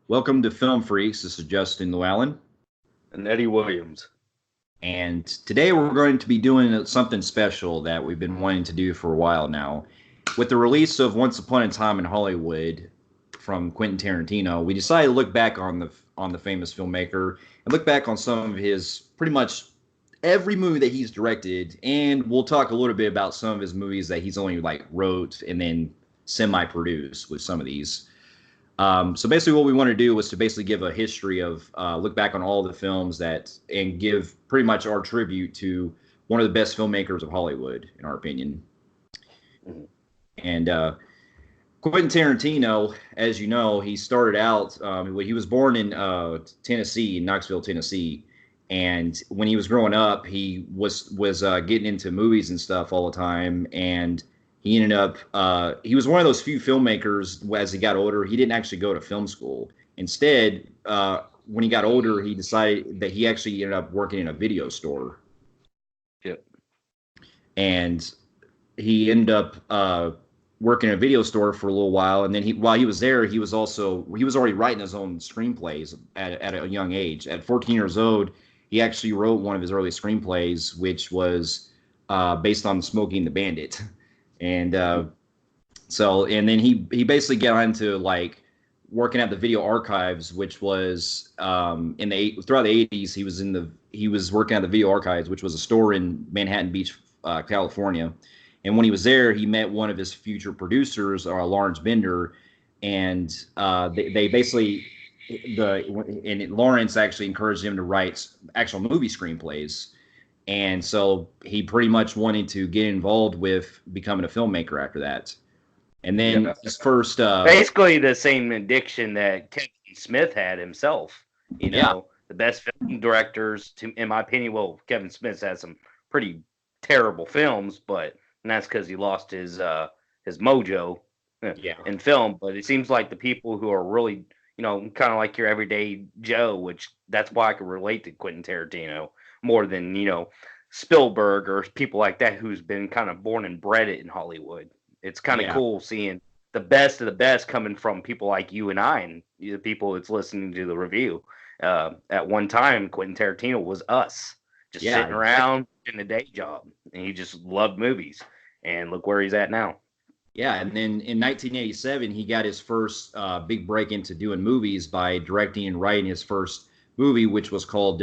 Welcome to Film Phreeks. This is Justin Llewellyn. And Eddie Williams. And today we're going to be doing something special that we've been wanting to do for a while now. With the release of Once Upon a Time in Hollywood from Quentin Tarantino, we decided to look back on the famous filmmaker and look back on some of his pretty much every movie that he's directed, and we'll talk a little bit about some of his movies that he's only like wrote and then semi-produced with some of these. So basically, what we want to do was to basically give a history of look back on all the films that and give pretty much our tribute to one of the best filmmakers of Hollywood, in our opinion. Mhm. And Quentin Tarantino, as you know, he started out. He was born in Tennessee, in Knoxville, Tennessee, and when he was growing up, he was getting into movies and stuff all the time, and he ended up he was one of those few filmmakers. As he got older, he didn't actually go to film school. Instead, when he got older, he decided that he actually ended up working in a video store, Yep. and he ended up working in a video store for a little while. And then while he was there, he was already writing his own screenplays at a young age. At 14 years old, he actually wrote one of his early screenplays, which was based on Smokey and the Bandit. And and then he basically got into like working at the video archives, which was throughout the 80s. He was working at the video archives, which was a store in Manhattan Beach, California. And when he was there, he met one of his future producers, Lawrence Bender, and they basically Lawrence actually encouraged him to write actual movie screenplays. And so he pretty much wanted to get involved with becoming a filmmaker after that. And then Yeah. his first, Basically the same addiction that Kevin Smith had himself. yeah, The best film directors, in my opinion, well, Kevin Smith's had some pretty terrible films, but and that's because he lost his mojo yeah, in film. But it seems like the people who are really, kind of like your everyday Joe, which that's why I can relate to Quentin Tarantino more than Spielberg or people like that who's been kind of born and bred it in Hollywood. It's kind of yeah, cool seeing the best of the best coming from people like you and I and the people that's listening to the review. At one time, Quentin Tarantino was us, just yeah, sitting exactly. around in a day job, and he just loved movies. And look where he's at now. Yeah, and then in 1987, he got his first big break into doing movies by directing and writing his first movie, which was called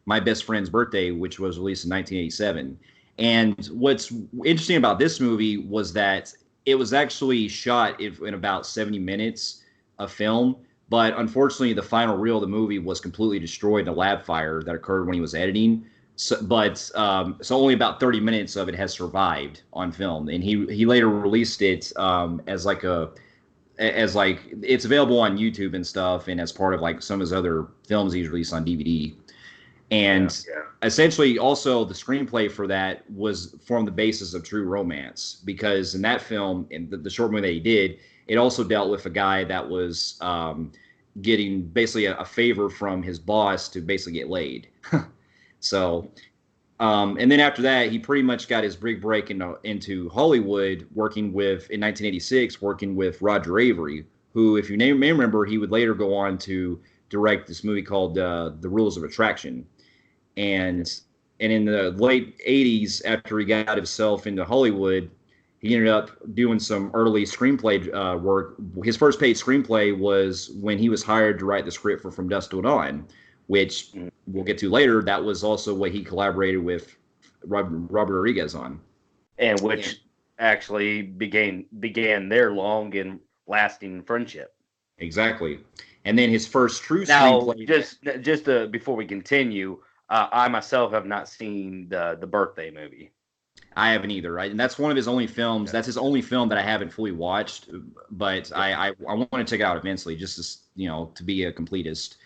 My Best Friend's Birthday, which was released in 1987. And what's interesting about this movie was that it was actually shot in about 70 minutes of film, but unfortunately, the final reel of the movie was completely destroyed in a lab fire that occurred when he was editing. So only about 30 minutes of it has survived on film, and he later released it as like it's available on YouTube and stuff, and as part of like some of his other films he's released on DVD. Yeah. And essentially, also the screenplay for that was formed the basis of True Romance, because in that film, in the short movie that he did, it also dealt with a guy that was getting basically a favor from his boss to basically get laid. So, and then after that, he pretty much got his big break into Hollywood, in 1986, working with Roger Avery, who, if you may remember, he would later go on to direct this movie called The Rules of Attraction. And in the late 80s, after he got himself into Hollywood, he ended up doing some early screenplay work. His first paid screenplay was when he was hired to write the script for From Dusk Till Dawn, which Mm. we'll get to later. That was also what he collaborated with Robert Rodriguez on. And which actually began their long and lasting friendship. Exactly. And then his first true Now, screenplay. just before we continue, I myself have not seen the birthday movie. I haven't either, right? And that's one of his only films. Okay. That's his only film that I haven't fully watched, but Yep. I want to check it out eventually, just to be a completist.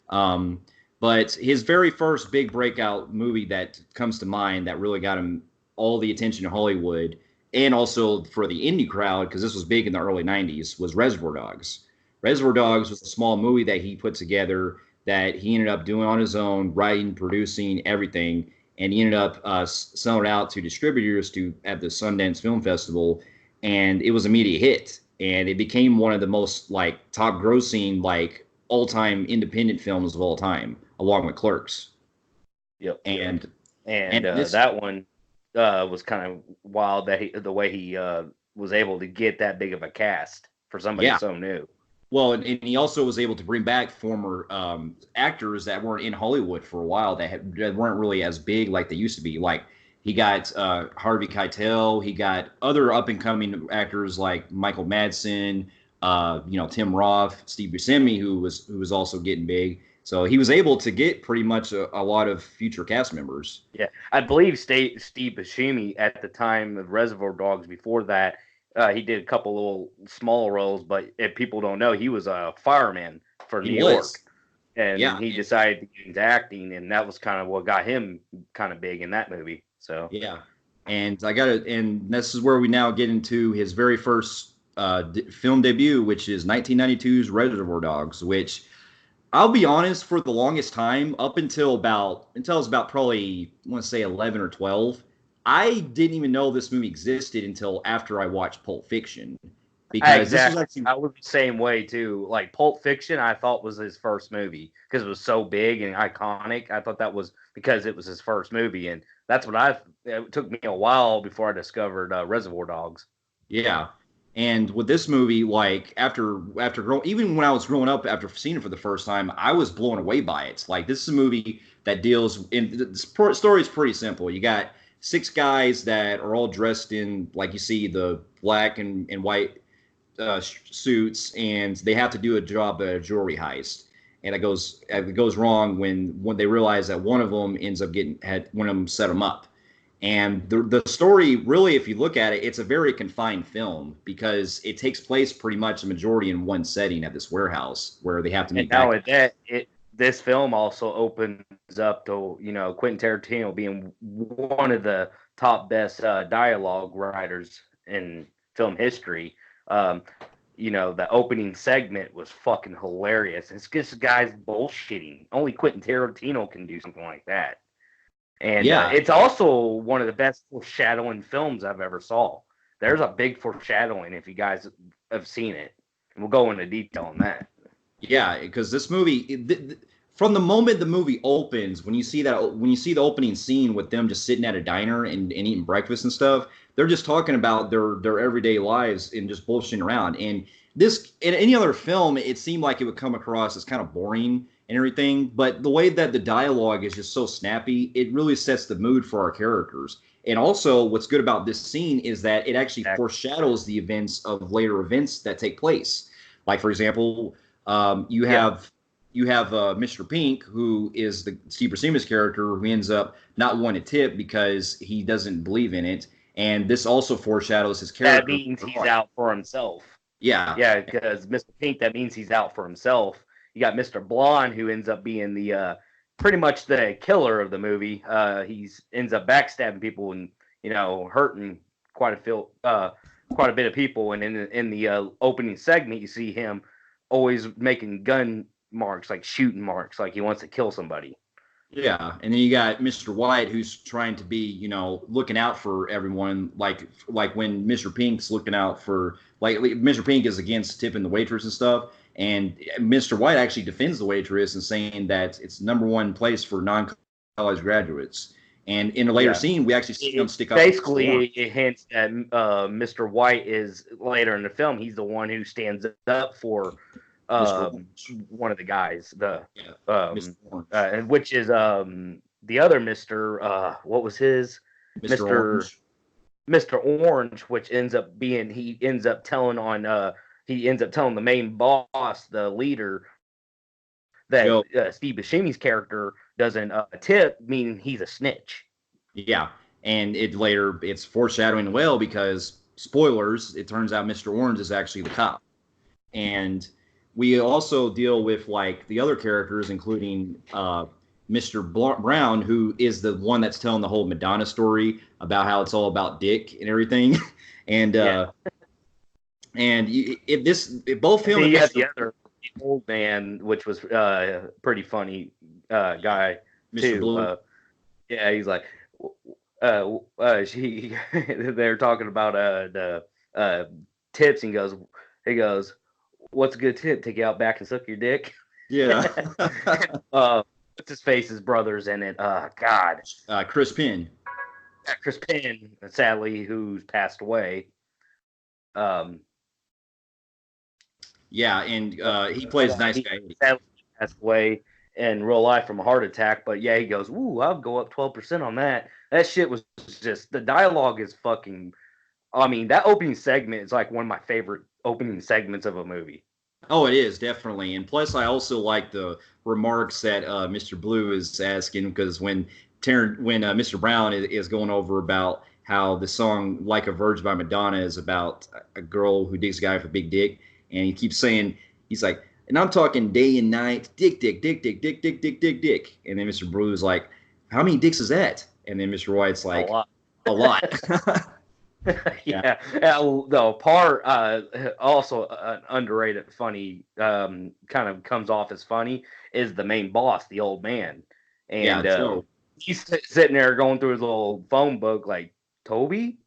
Um, but his very first big breakout movie that comes to mind that really got him all the attention in Hollywood and also for the indie crowd, because this was big in the early 90s, was Reservoir Dogs. Reservoir Yep. Dogs was a small movie that he put together that he ended up doing on his own, writing, producing, everything. And he ended up selling it out to distributors at the Sundance Film Festival, and it was an immediate hit. And it became one of the most like top grossing like all-time independent films of all time, along with Clerks. Yep. And And this, that one was kind of wild that the way he was able to get that big of a cast for somebody yeah. so new. Well, and he also was able to bring back former actors that weren't in Hollywood for a while that weren't really as big like they used to be. Like he got Harvey Keitel, he got other up and coming actors like Michael Madsen, Tim Roth, Steve Buscemi, who was also getting big. So he was able to get pretty much a lot of future cast members. Yeah, I believe Steve Buscemi at the time of Reservoir Dogs. Before that, he did a couple little small roles, but if people don't know, he was a fireman for He New York, was, yeah, and he decided to get into acting, and that was kind of what got him kind of big in that movie. So yeah. And and this is where we now get into his very first film debut, which is 1992's Reservoir Dogs, which I'll be honest, for the longest time, up until I was about probably I want to say 11 or 12, I didn't even know this movie existed until after I watched Pulp Fiction, because this was exactly, actually I was the same way too. Like Pulp Fiction, I thought was his first movie because it was so big and iconic. I thought that was because it was his first movie, and that's what I. It took me a while before I discovered Reservoir Dogs. yeah. And with this movie, like even when I was growing up, after seeing it for the first time, I was blown away by it. Like this is a movie that deals in the story is pretty simple. You got six guys that are all dressed in, like you see, the black and white suits, and they have to do a job at a jewelry heist. And it goes wrong when they realize that one of them ends up had one of them set them up. And the story, really, if you look at it, it's a very confined film because it takes place pretty much the majority in one setting at this warehouse where they have to And meet now back. at that, this film also opens up to Quentin Tarantino being one of the top best dialogue writers in film history. Um, the opening segment was fucking hilarious. It's just guys bullshitting. Only Quentin Tarantino can do something like that. And Yeah, it's also one of the best foreshadowing films I've ever saw. There's a big foreshadowing if you guys have seen it. And we'll go into detail on that. yeah, because this movie, from the moment the movie opens, when you see the opening scene with them just sitting at a diner and eating breakfast and stuff, they're just talking about their everyday lives and just bullshitting around. And this, in any other film, it seemed like it would come across as kind of boring and everything. But the way that the dialogue is just so snappy, it really sets the mood for our characters. And also, what's good about this scene is that it actually foreshadows the events of later events that take place. Like, for example, you have Mr. Pink, who is the Steve Buscemi's character, who ends up not wanting to tip because he doesn't believe in it, and this also foreshadows his That character. means he's out for himself. Yeah, Yeah, because Mr. Pink, that means he's out for himself. You got Mr. Blonde, who ends up being the pretty much the killer of the movie. He's ends up backstabbing people and hurting quite a bit of people. And in the opening segment, you see him always making gun marks, like shooting marks, like he wants to kill somebody. yeah, and then you got Mr. White, who's trying to be, looking out for everyone. Like when Mr. Pink's looking out for, like Mr. Pink is against tipping the waitress and stuff, and Mr. White actually defends the waitress and saying that it's number one place for non-college graduates. And in a later Yeah. scene, we actually see him stick up. Basically, it hints that Mr. White is later in the film. He's the one who stands up for one of the guys, Yeah, and which is the other Mister. What was his Mr. Mister Orange, which ends up being he ends up telling the main boss, the leader, that Joe. Steve Buscemi's character doesn't tip, meaning he's a snitch. Yeah, and it's foreshadowing well because spoilers. It turns out Mr. Orange is actually the cop, and we also deal with like the other characters, including Mr. Brown, who is the one that's telling the whole Madonna story about how it's all about dick and everything, and both him and you got Mr. the other old man, which was pretty funny guy Mr. too. Blue. Yeah, he's like, she. They're talking about the tips, and he goes, "What's a good tip? Take you out back and suck your dick." Yeah. What's his face's brothers in it? God. Chris Penn. Chris Penn, sadly, who's passed away. Yeah, and he plays a nice He guy. sadly passed away in real life from a heart attack. But yeah, he goes, "Ooh, I'll go up 12% on that." That shit was just the dialogue is fucking. I mean, that opening segment is like one of my favorite opening segments of a movie. Oh, it is definitely, and plus I also like the remarks that Mr. Blue is asking because when Mr. Brown is going over about how the song "Like a Virgin" by Madonna is about a girl who digs a guy with a big dick, and he keeps saying he's like, and I'm talking day and night, dick, dick, dick, dick, dick, dick, dick, dick, dick, and then Mr. Blue is like, how many dicks is that? And then Mr. White's A like, lot. a lot. Yeah. Yeah. The part also underrated, funny, kind of comes off as funny is the main boss, the old man, Yeah, and Joe. he's sitting there going through his little phone book like Toby,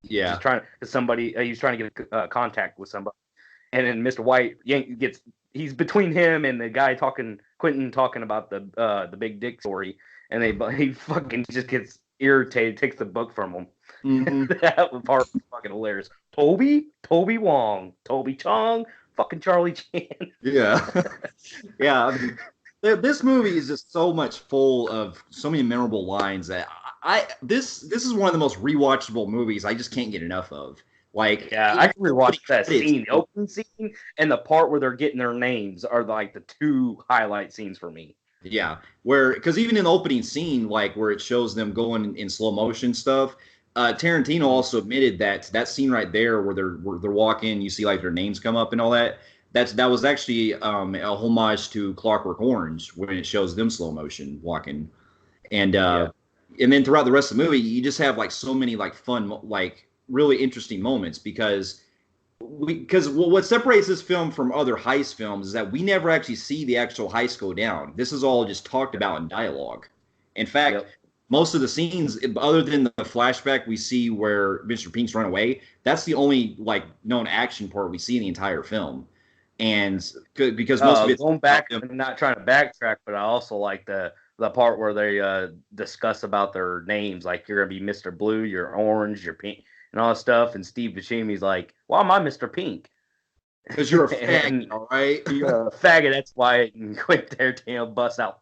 Yeah. just trying to somebody. He's trying to get contact with somebody, and then Mr. White gets. He's between him and the guy Quentin talking about the big dick story, and he fucking just gets irritated, takes the book from him. Hmm. That part was fucking hilarious. Toby Wong, Toby Chong, fucking Charlie Chan. Yeah. Yeah. I mean, this movie is just so much full of so many memorable lines that this is one of the most rewatchable movies I just can't get enough of. Like Yeah, I even can rewatch that credits. scene, the opening scene, and the part where they're getting their names are like the two highlight scenes for me. Yeah, where because even in the opening scene, like where it shows them going in slow motion stuff, Tarantino Mhm. also admitted that that scene right there where they're walking, you see like their names come up and all that. That was actually a homage to Clockwork Orange when it shows them slow motion walking, and Yeah. uh, and then throughout the rest of the movie, you just have like so many like fun, like really interesting moments because what separates this film from other heist films is that we never actually see the actual heist go down. This is all just talked about in dialogue. In fact, Yep. most of the scenes, other than the flashback we see where Mr. Pink's run away, that's the only like known action part we see in the entire film. And because most of it's Going about back, them. I'm not trying to backtrack, but I also like the part where they discuss about their names, like you're gonna be Mr. Blue, you're Orange, you're Pink, and all that stuff. And Steve Buscemi's like, "Why am I Mr. Pink?" Because you're a faggot, And all right? you're a faggot. That's why Quentin Tarantino busts out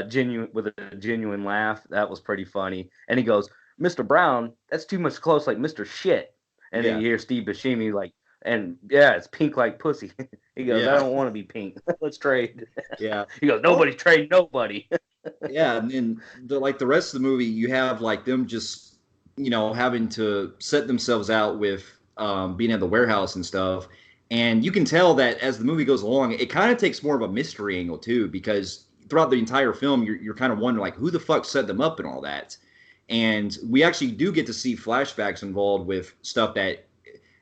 genuine with a genuine laugh. That was pretty funny. And he goes, "Mr. Brown, that's too much close, like Mr. Shit." And then Yeah, you hear Steve Buscemi like, "And yeah, it's pink like pussy." He goes, "I yeah, don't want to be pink. Let's trade." yeah. He goes, Oh, "Nobody trade nobody." yeah, and then the rest of the movie, you have like them just having to set themselves out with being at the warehouse and stuff, and you can tell that as the movie goes along, it kind of takes more of a mystery angle too, because throughout the entire film, you're kind of wondering like who the fuck set them up and all that, and we actually do get to see flashbacks involved with stuff that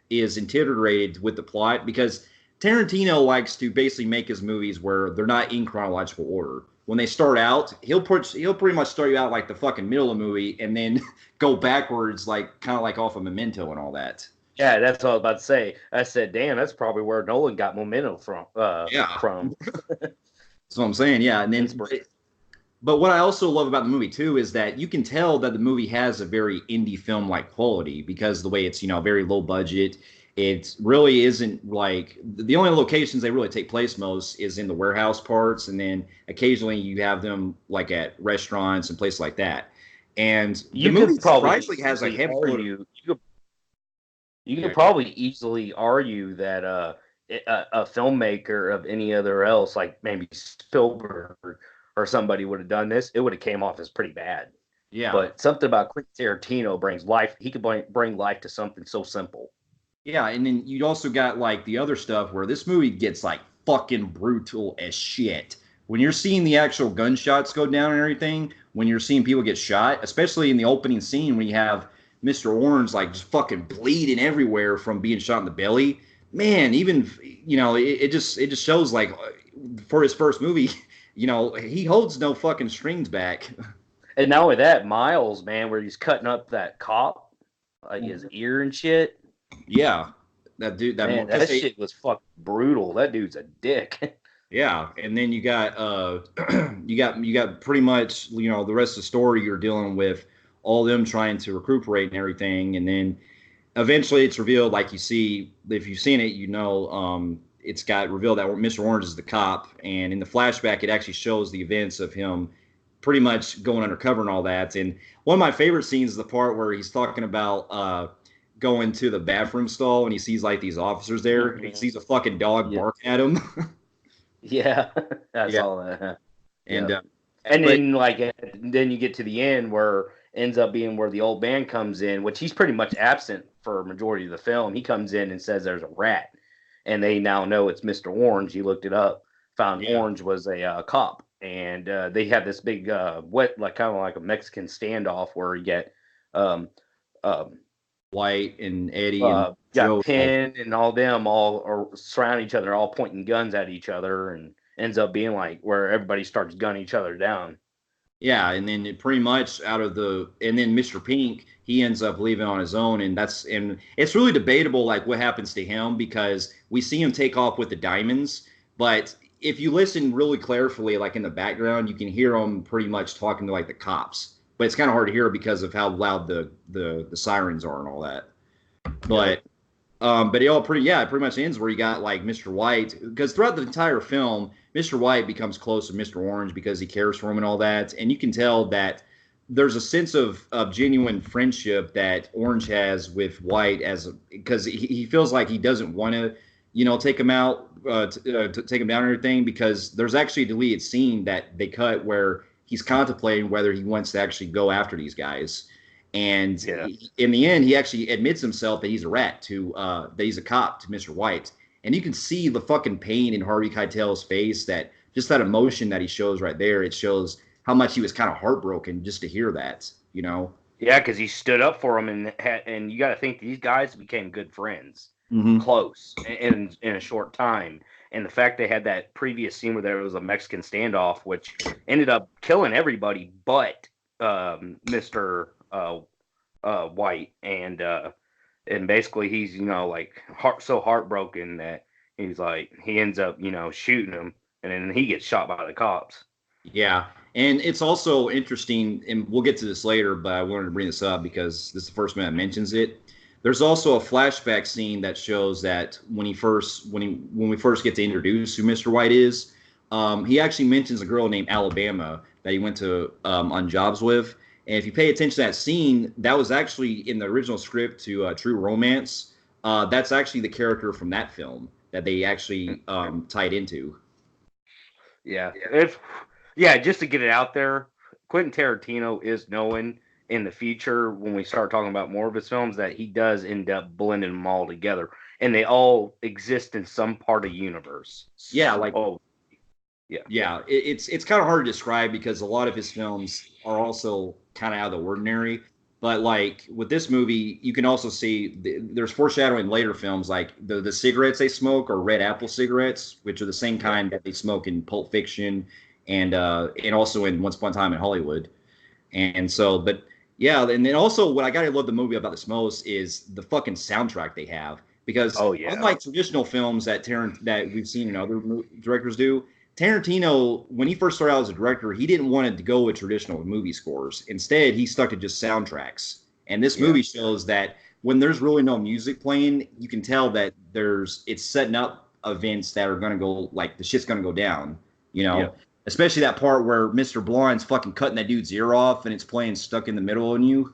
is integrated with the plot because Tarantino likes to basically make his movies where they're not in chronological order. When they start out, he'll pretty much start you out like the fucking middle of the movie and then go backwards like kind of like off of Memento and all that. Yeah, that's what I was about to say. I said, "Damn, that's probably where Nolan got momentum from." Yeah, From that's what I'm saying. Yeah, and then inspiration. but what I also love about the movie too is that you can tell that the movie has a very indie film like quality because the way it's very low budget. It really isn't like the only locations they really take place most is in the warehouse parts, and then occasionally you have them like at restaurants and places like that. And the You could movie probably surprisingly has a easily heavy load of argue. You yeah. could probably easily argue that a filmmaker of any other else, like maybe Spielberg or somebody, would have done this. It would have came off as pretty bad. Yeah. But something about Quentin Tarantino brings life. He could bring life to something so simple. Yeah, and then you also got like the other stuff where this movie gets like fucking brutal as shit. When you're seeing the actual gunshots go down and everything, when you're seeing people get shot, especially in the opening scene when you have Mr. Orange like just fucking bleeding everywhere from being shot in the belly. Man, even it just shows like for his first movie, he holds no fucking strings back. And not only that, Miles, man, where he's cutting up that cop, like his ear and shit. Yeah, That dude, Man, that shit was fucking brutal. That dude's a dick. yeah, and then you got you got pretty much the rest of the story. You're dealing with all them trying to recuperate and everything, and then eventually it's revealed, like you see, if you've seen it, it's got revealed that Mr. Orange is the cop, and in the flashback, it actually shows the events of him pretty much going undercover and all that. And one of my favorite scenes is the part where he's talking about going to the bathroom stall and he sees like these officers there, and he sees a fucking dog Yeah. barking at him. Yeah, I Yeah, saw that. and Yeah. And but then then you get to the end where ends up being where the old man comes in, which he's pretty much absent for a majority of the film. He comes in and says there's a rat, and they now know it's Mr. Orange. He looked it up, found yeah, Orange was a cop, and they had this big wet, like kind of like a Mexican standoff where you get um, um, White and Eddie and got Joe. Penn and all them all are surrounding each other, all pointing guns at each other, and ends up being like where everybody starts gunning each other down. Yeah, and then it pretty much and then Mr. Pink, he ends up leaving on his own, and it's really debatable like what happens to him, because we see him take off with the diamonds, but if you listen really carefully, like in the background, you can hear him pretty much talking to like the cops, but it's kind of hard to hear because of how loud the sirens are and all that. Yeah. But it pretty much ends where you got like Mr. White, because throughout the entire film, Mr. White becomes close to Mr. Orange because he cares for him and all that, and you can tell that there's a sense of genuine friendship that Orange has with White, because he feels like he doesn't want to, take him out, to take him down or anything, because there's actually a deleted scene that they cut where he's contemplating whether he wants to actually go after these guys. And Yeah. in the end, he actually admits himself that he's a rat that he's a cop to Mr. White. And you can see the fucking pain in Harvey Keitel's face, that just that emotion that he shows right there. It shows how much he was kind of heartbroken just to hear that. Yeah, because he stood up for him, and you got to think these guys became good friends, Mm-hmm. close in a short time. And the fact they had that previous scene where there was a Mexican standoff, which ended up killing everybody but Mister White, and basically he's like so heartbroken that he's like he ends up shooting him, and then he gets shot by the cops. Yeah. And it's also interesting, and we'll get to this later, but I wanted to bring this up because this is the first man that mentions it. There's also a flashback scene that shows that when we first get to introduce who Mr. White is, he actually mentions a girl named Alabama that he went to on jobs with. And if you pay attention to that scene, that was actually in the original script to True Romance. That's actually the character from that film that they actually tied into. Yeah, yeah. Just to get it out there, Quentin Tarantino is known in the future when we start talking about more of his films that he does end up blending them all together, and they all exist in some part of universe. Yeah, like yeah, yeah, it's kind of hard to describe because a lot of his films are also kind of out of the ordinary. But like with this movie, you can also see there's foreshadowing in later films, like the cigarettes they smoke are red apple cigarettes, which are the same kind that they smoke in Pulp Fiction and also in Once Upon a Time in Hollywood. And so, but yeah, and then also what I gotta love the movie about this most is the fucking soundtrack they have, because oh yeah, unlike traditional films that we've seen in other directors do, Tarantino, when he first started out as a director, he didn't want to go with traditional movie scores. Instead, he stuck to just soundtracks. And this movie shows that when there's really no music playing, you can tell that it's setting up events that are going to go, like the shit's going to go down, yeah. Especially that part where Mr. Blonde's fucking cutting that dude's ear off and it's playing Stuck in the Middle of You.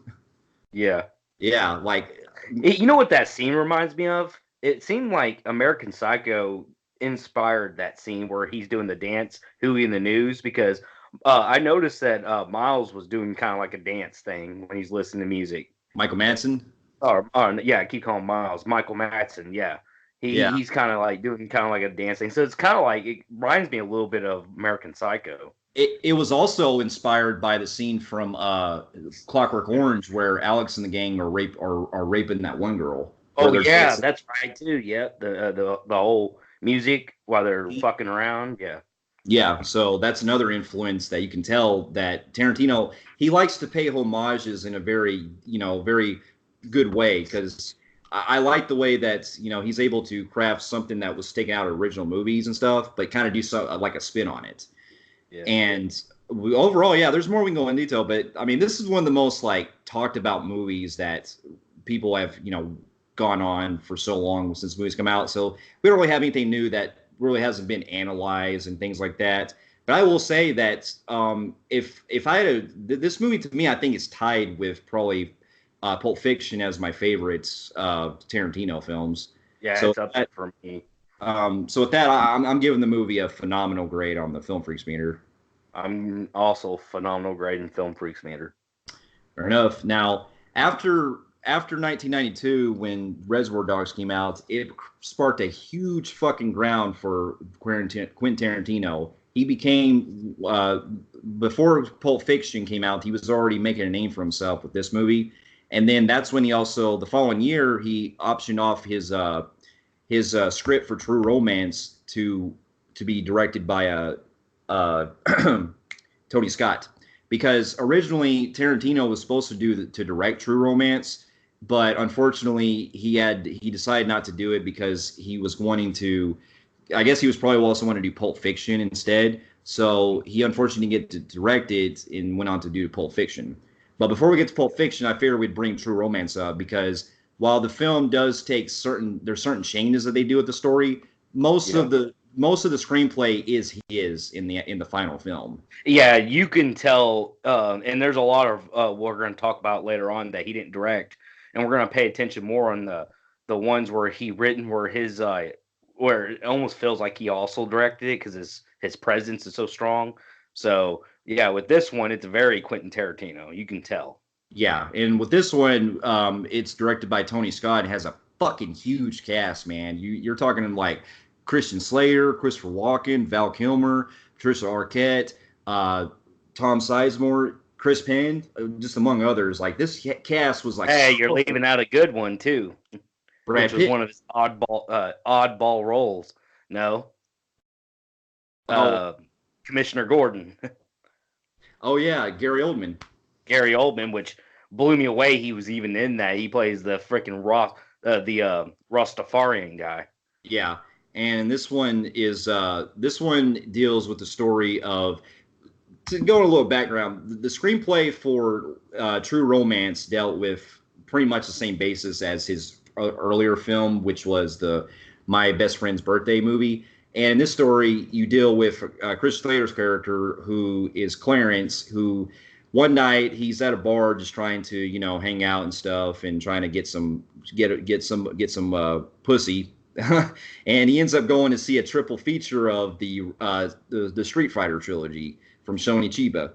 Yeah. Yeah, like You know what that scene reminds me of? It seemed like American Psycho inspired that scene where he's doing the dance, Huey in the News, because I noticed that Miles was doing kind of like a dance thing when he's listening to music. Michael Madsen. Or yeah, I keep calling Miles. Michael Madsen, yeah. Yeah. He's kind of like doing kind of like a dance thing. So it's kind of like, it reminds me a little bit of American Psycho. It was also inspired by the scene from Clockwork Orange where Alex and the gang are raping that one girl. Oh yeah, that's right too. Yeah, the whole music while they're fucking around. Yeah. Yeah, so that's another influence that you can tell that Tarantino, he likes to pay homages in a very, very good way, because I like the way that he's able to craft something that was taken out of original movies and stuff, but kind of do so like a spin on it. Yeah. And overall, yeah, there's more we can go in detail, but I mean, this is one of the most like talked about movies that people have gone on for so long since movies come out. So we don't really have anything new that really hasn't been analyzed and things like that. But I will say that if I had this movie to me, I think it's tied with probably Pulp Fiction as my favorite Tarantino films. Yeah, So it's up that, for me. so with that, I'm giving the movie a phenomenal grade on the Film Freaks meter. I'm also phenomenal grade in Film Freaks meter. Fair enough. Now, after 1992, when Reservoir Dogs came out, it sparked a huge fucking ground for Quentin Tarantino. He became before Pulp Fiction came out, he was already making a name for himself with this movie, and then that's when he also the following year he optioned off his script for True Romance to be directed by Tony Scott, because originally Tarantino was supposed to direct True Romance, but unfortunately he decided not to do it because he was wanting to. I guess he was probably also wanting to do Pulp Fiction instead. So he unfortunately didn't get to direct it and went on to do Pulp Fiction. But before we get to Pulp Fiction, I figured we'd bring True Romance up because while the film does take there's certain changes that they do with the story, Yeah. most of the screenplay is his in the final film. Yeah, you can tell, and there's a lot of we're going to talk about later on that he didn't direct, and we're going to pay attention more on the ones where he written where his where it almost feels like he also directed it because his presence is so strong. So yeah, with this one, it's very Quentin Tarantino. You can tell. Yeah, and with this one, it's directed by Tony Scott and has a fucking huge cast, man. You're talking like Christian Slater, Christopher Walken, Val Kilmer, Patricia Arquette, uh, Tom Sizemore, Chris Penn, just among others. Like this cast was like Hey, you're so leaving out a good one too, which Brad was Pitt. one of his oddball roles. No, Oh, uh, Commissioner Gordon. oh yeah, Gary Oldman. Gary Oldman, which blew me away. He was even in that. He plays the freaking Rastafarian guy. Yeah, and this one deals with the story of to go into a little background, the screenplay for True Romance dealt with pretty much the same basis as his earlier film, which was the My Best Friend's Birthday movie. And in this story, you deal with Chris Slater's character, who is Clarence, who one night he's at a bar just trying to hang out and stuff and trying to get some pussy. And he ends up going to see a triple feature of the Street Fighter trilogy from Sony Chiba.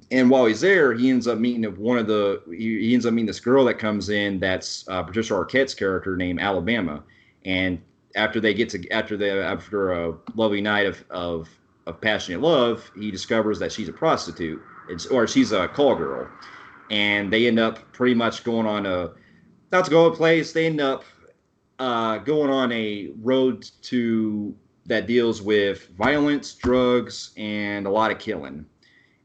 And while he's there, he ends up meeting he ends up meeting this girl that comes in that's Patricia Arquette's character named Alabama. And after a lovely night of passionate love, he discovers that she's a prostitute, or she's a call girl, and they end up pretty much going on a not to go a place. They end up going on a road to that deals with violence, drugs, and a lot of killing.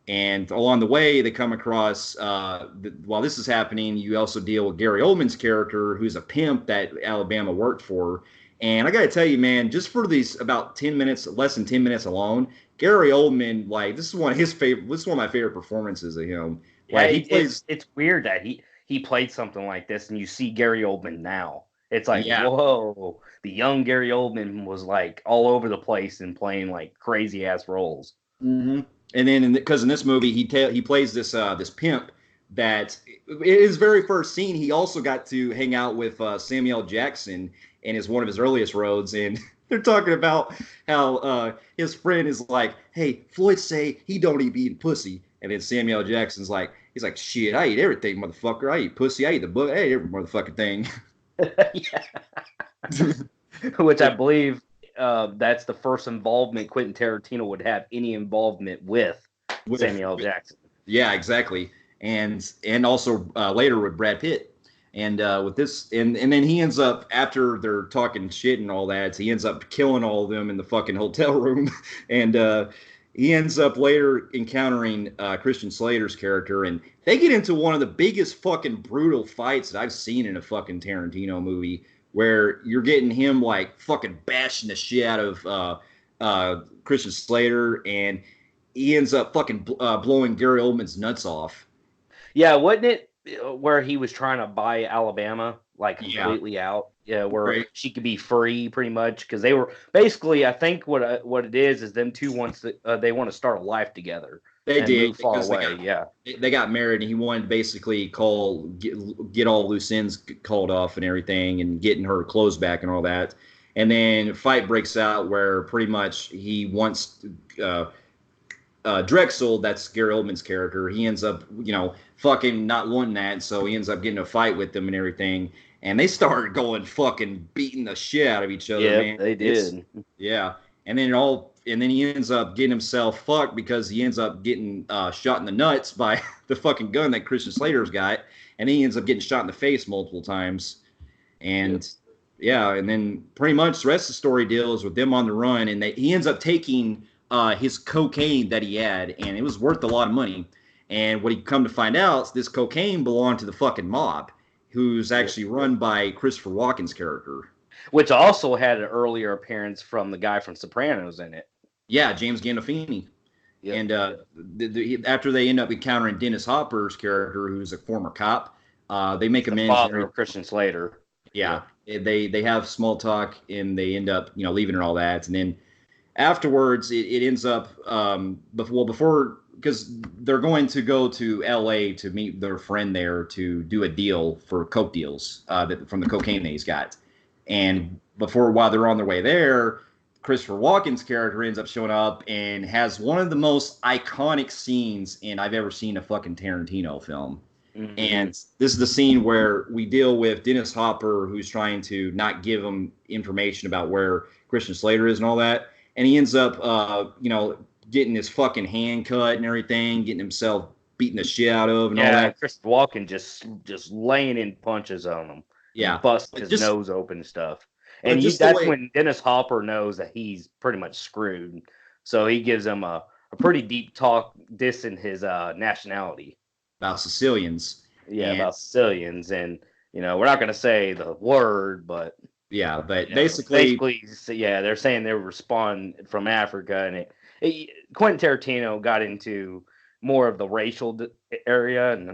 And along the way, they come across, while this is happening, you also deal with Gary Oldman's character, who's a pimp that Alabama worked for. And I got to tell you, man, just for these about 10 minutes, less than 10 minutes alone, Gary Oldman, like, this is one of my favorite performances of him. Yeah, Like, he plays, it's weird that he played something like this, and you see Gary Oldman now. It's like, yeah. whoa, the young Gary Oldman was like all over the place and playing like crazy ass roles. Mm-hmm. And then, because in this movie, he plays this pimp that in his very first scene, he also got to hang out with Samuel Jackson and is one of his earliest roles. And they're talking about how his friend is like, "Hey, Floyd say he don't even eat pussy," and then Samuel Jackson's like, he's like, "Shit, I eat everything, motherfucker. I eat pussy. I eat the book. I eat every motherfucking thing." Which I believe that's the first involvement Quentin Tarantino would have any involvement with with, Samuel L. Jackson. yeah, exactly. And also later with Brad Pitt. And with this, and then he ends up after they're talking shit and all that, he ends up killing all of them in the fucking hotel room. And he ends up later encountering Christian Slater's character, and they get into one of the biggest fucking brutal fights that I've seen in a fucking Tarantino movie, where you're getting him like fucking bashing the shit out of Christian Slater, and he ends up fucking blowing Gary Oldman's nuts off. Yeah, wasn't it where he was trying to buy Alabama like Yeah, completely out? Yeah, where right. she could be free pretty much because they were basically. I think what it is them two wants to they want to start a life together They and did move far because away. Yeah, they got married, and he wanted to basically get all loose ends called off and everything, and getting her clothes back and all that. And then a fight breaks out where pretty much he wants Drexel, that's Gary Oldman's character. He ends up, fucking not wanting that, so he ends up getting a fight with them and everything. And they start going fucking beating the shit out of each other, yeah, man. they did. Yeah, and then he ends up getting himself fucked because he ends up getting shot in the nuts by the fucking gun that Christian Slater's got, and he ends up getting shot in the face multiple times. And yeah, and then pretty much the rest of the story deals with them on the run, and he ends up taking his cocaine that he had, and it was worth a lot of money. And what he come to find out is this cocaine belonged to the fucking mob, who's actually run by Christopher Walken's character. Which also had an earlier appearance from the guy from Sopranos in it. Yeah, James Gandolfini. Yep. And after they end up encountering Dennis Hopper's character, who's a former cop, they make amends. Father of Christian Slater. Yeah, they have small talk, and they end up leaving and all that. And then afterwards, it ends up before, because they're going to go to L.A. to meet their friend there to do a deal for coke deals from the cocaine that he's got. And while they're on their way there, Christopher Walken's character ends up showing up and has one of the most iconic scenes I've ever seen a fucking Tarantino film. Mm-hmm. And this is the scene where we deal with Dennis Hopper, who's trying to not give him information about where Christian Slater is and all that. And he ends up, getting his fucking hand cut and everything, getting himself beaten the shit out of and all that. Christopher Walken just laying in punches on him. Yeah. Bust his nose open and stuff. And that's when Dennis Hopper knows that he's pretty much screwed. So he gives him a pretty deep talk dissing his nationality. About Sicilians. Yeah, about Sicilians. And, we're not going to say the word, but... Yeah, but basically, yeah, they're saying they respond from Africa. And Quentin Tarantino got into more of the racial area. And,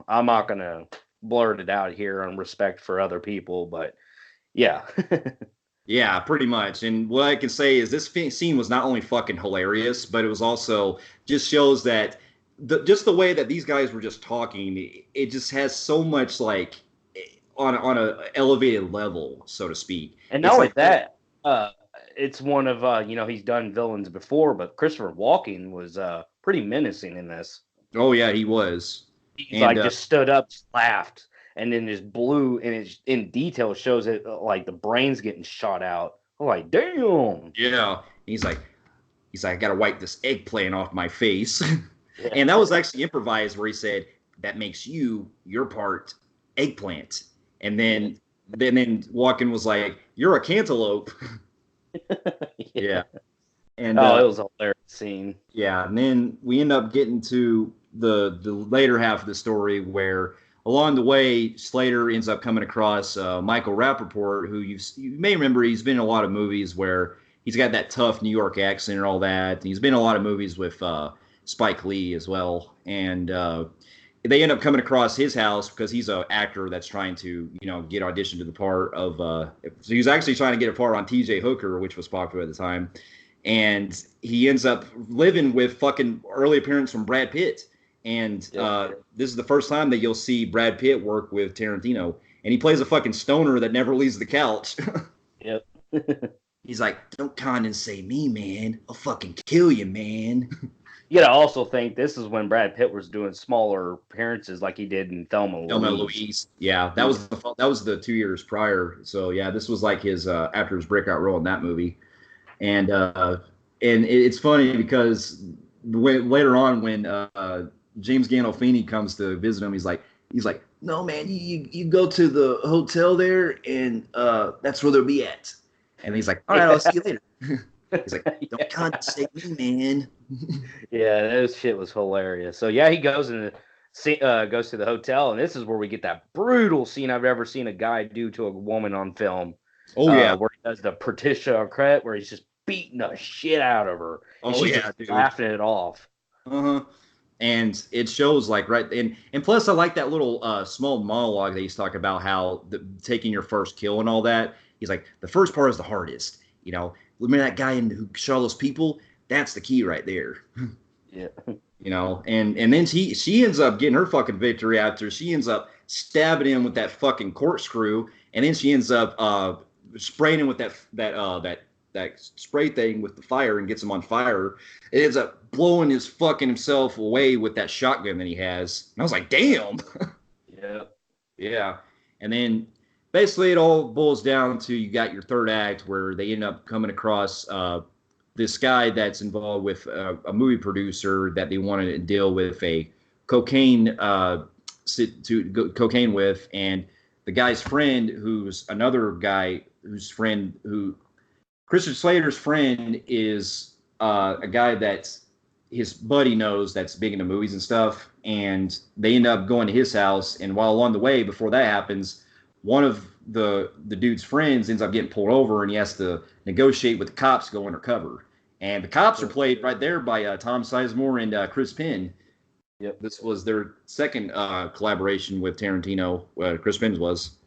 I'm not going to blurt it out here on respect for other people, but... Yeah. Yeah, pretty much. And what I can say is this scene was not only fucking hilarious, but it was also just shows that just the way that these guys were just talking, it just has so much like on a elevated level, so to speak. And not only that, it's one of he's done villains before, but Christopher Walken was pretty menacing in this. Oh yeah, he was. He just stood up, just laughed. And then this blue, and it's in detail shows it like the brain's getting shot out. I'm like, damn. Yeah. He's like, I gotta wipe this eggplant off my face. Yeah. And that was actually improvised, where he said, that makes your part eggplant. And then Walken was like, you're a cantaloupe. Yeah. And it was a hilarious scene. Yeah. And then we end up getting to the later half of the story, where along the way, Slater ends up coming across Michael Rappaport, who you may remember. He's been in a lot of movies where he's got that tough New York accent and all that. And he's been in a lot of movies with Spike Lee as well. And they end up coming across his house because he's an actor that's trying to, get auditioned to the part of. So he was actually trying to get a part on T.J. Hooker, which was popular at the time. And he ends up living with fucking early appearance from Brad Pitt. And this is the first time that you'll see Brad Pitt work with Tarantino. And he plays a fucking stoner that never leaves the couch. Yep. He's like, don't condensate me, man. I'll fucking kill you, man. You gotta also think this is when Brad Pitt was doing smaller appearances like he did in Thelma and Louise. Yeah, that was the 2 years prior. So, yeah, this was like his after his breakout role in that movie. And it's funny because later on when James Gandolfini comes to visit him, he's like, no, man, you go to the hotel there, and that's where they'll be at. And he's like, all right, I'll see you later. He's like, "Don't condescend me, man." Yeah, that shit was hilarious. So yeah, he goes goes to the hotel, and this is where we get that brutal scene I've ever seen a guy do to a woman on film. Oh yeah. Where he does the Patricia Arquette, where he's just beating the shit out of her, and Oh she's yeah, just dude. laughing it off. Uh-huh. And it shows like right and plus I like that little small monologue that he's talking about how taking your first kill and all that. He's like, the first part is the hardest. Remember that guy who shot all those people? That's the key right there. Yeah. And then she ends up getting her fucking victory after she ends up stabbing him with that fucking corkscrew, and then she ends up spraying him with that spray thing with the fire and gets him on fire. It ends up blowing his fucking himself away with that shotgun that he has. And I was like, damn. Yeah. Yeah. And then basically it all boils down to you got your third act where they end up coming across this guy that's involved with a movie producer that they wanted to deal with a cocaine cocaine with, and the guy's friend, who's another guy who Christian Slater's friend is a guy that his buddy knows that's big into movies and stuff, and they end up going to his house. And while along the way, before that happens, one of the dude's friends ends up getting pulled over, and he has to negotiate with the cops to go undercover. And the cops are played right there by Tom Sizemore and Chris Penn. Yep. This was their second collaboration with Tarantino. Chris Penn's was,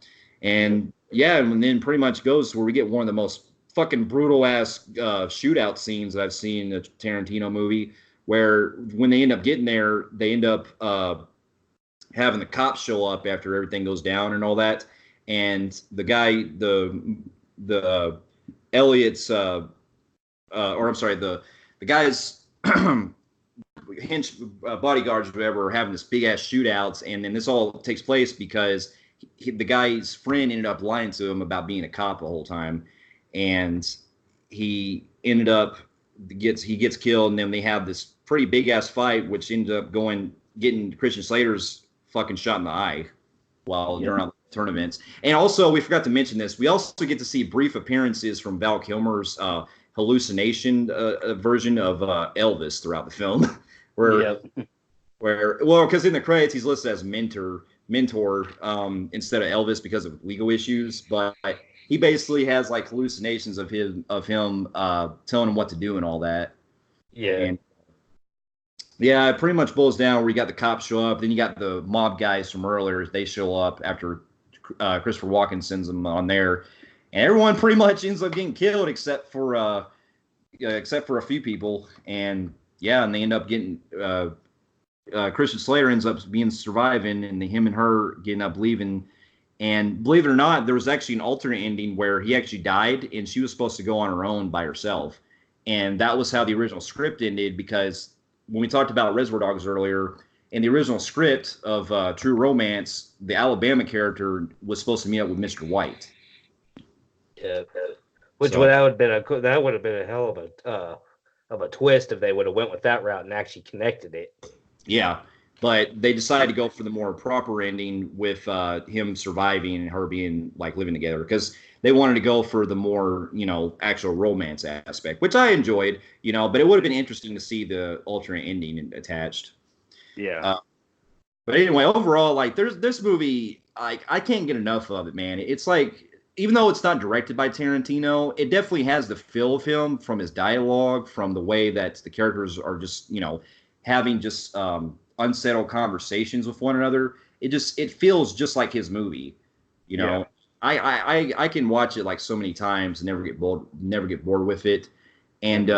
and yeah, and then pretty much goes to where we get one of the most fucking brutal ass shootout scenes I've seen in a Tarantino movie, where when they end up getting there, they end up having the cops show up after everything goes down and all that, and the guy, the Elliot's, or I'm sorry, the guy's bodyguards or whatever are having this big ass shootouts, and then this all takes place because the guy's friend ended up lying to him about being a cop the whole time, and he ended up gets killed, and then they have this pretty big ass fight, which ended up getting Christian Slater's fucking shot in the eye while during the tournaments. And also, we forgot to mention this. We also get to see brief appearances from Val Kilmer's hallucination version of Elvis throughout the film, where because in the credits he's listed as mentor instead of Elvis because of legal issues, but he basically has like hallucinations of him telling him what to do and all that. Yeah. And yeah, it pretty much boils down where you got the cops show up, then you got the mob guys from earlier. They show up after Christopher Walken sends them on there, and everyone pretty much ends up getting killed except for a few people. And yeah, and they end up getting Christian Slater ends up surviving, and him and her getting up leaving. And believe it or not, there was actually an alternate ending where he actually died, and she was supposed to go on her own by herself. And that was how the original script ended, because when we talked about Reservoir Dogs earlier, in the original script of True Romance, the Alabama character was supposed to meet up with Mr. White. Yeah, which would have been a hell of a twist if they would have went with that route and actually connected it. Yeah, but they decided to go for the more proper ending with him surviving and her being like living together, because they wanted to go for the more, actual romance aspect, which I enjoyed, but it would have been interesting to see the alternate ending attached. Yeah. But anyway, overall, like this movie, I can't get enough of it, man. It's like, even though it's not directed by Tarantino, it definitely has the feel of him from his dialogue, from the way that the characters are just, having just unsettled conversations with one another. It feels just like his movie, Yeah. I can watch it like so many times and never get bored with it. And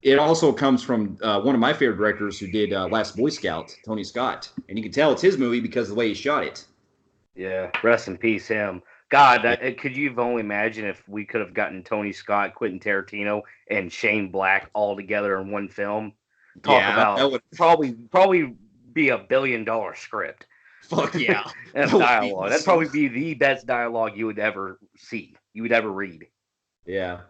it also comes from one of my favorite directors who did Last Boy Scout, Tony Scott, and you can tell it's his movie because of the way he shot it. Yeah, rest in peace, him. God, could you only imagine if we could have gotten Tony Scott, Quentin Tarantino, and Shane Black all together in one film? Talk about that would probably be $1 billion script. Fuck yeah. And dialogue. That'd probably be the best dialogue you would ever see. You would ever read. Yeah.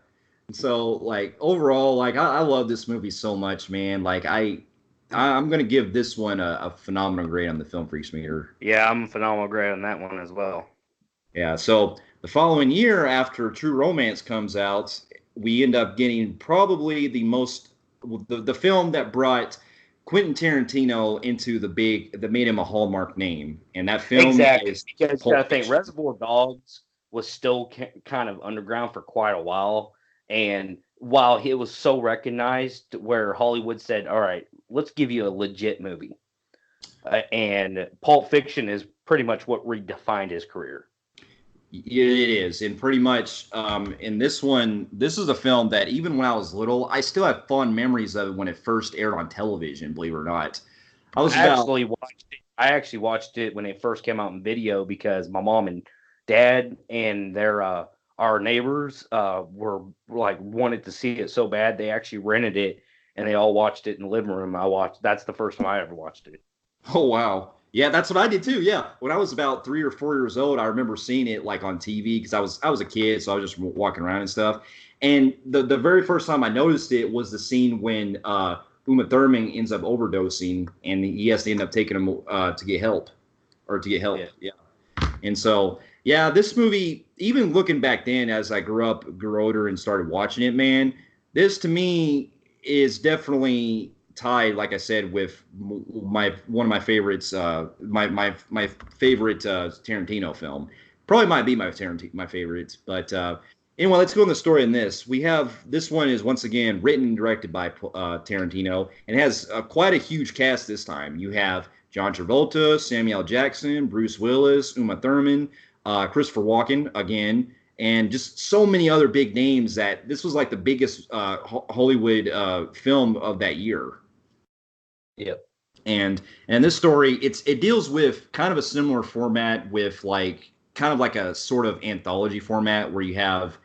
So like overall, like I love this movie so much, man. Like I'm gonna give this one a phenomenal grade on the Film Phreeks meter. Yeah, I'm a phenomenal grade on that one as well. Yeah. So the following year, after True Romance comes out, we end up getting probably the film that brought Quentin Tarantino into that made him a Hallmark name, and that film Exactly, is because you Pulp gotta think Fiction. Reservoir Dogs was still kind of underground for quite a while, and while it was so recognized, where Hollywood said, "All right, let's give you a legit movie," and Pulp Fiction is pretty much what redefined his career. It is, and pretty much in this one, this is a film that even when I was little, I still have fond memories of it when it first aired on television. Believe it or not, I was about I actually watched it when it first came out in video because my mom and dad and their our neighbors were like wanted to see it so bad they actually rented it and they all watched it in the living room. I watched. That's the first time I ever watched it. oh wow, yeah, that's what I did too. Yeah, when I was about 3 or 4 years old, I remember seeing it like on TV because I was a kid, so I was just walking around and stuff. And the very first time I noticed it was the scene when Uma Thurman ends up overdosing, and he has to end up taking him to get help or to get Yeah. help. Yeah. And so, yeah, this movie, even looking back then as I grew older and started watching it, man, this to me is definitely tied, like I said, with my one of my favorites, my favorite Tarantino film. Probably might be my favorite, but anyway, let's go in the story in this. We have this one is once again written and directed by Tarantino and has quite a huge cast this time. You have John Travolta, Samuel L. Jackson, Bruce Willis, Uma Thurman, Christopher Walken again, and just so many other big names that this was like the biggest Hollywood film of that year. Yep. And this story it deals with kind of a similar format with like kind of like a sort of anthology format where you have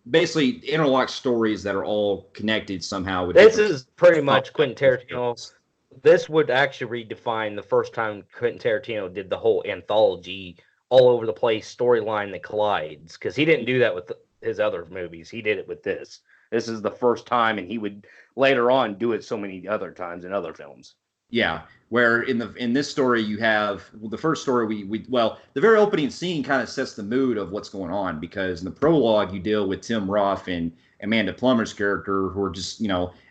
basically interlocked stories that are all connected somehow with This different is pretty plot much Quentin Tarantino. elements. This would actually redefine the first time Quentin Tarantino did the whole anthology, all over the place storyline that collides, because he didn't do that with his other movies. He did it with this. This is the first time, and he would later on do it so many other times in other films. Yeah, where in this story you have well, the first story well the very opening scene kind of sets the mood of what's going on because in the prologue you deal with Tim Roth and Amanda Plummer's character who are just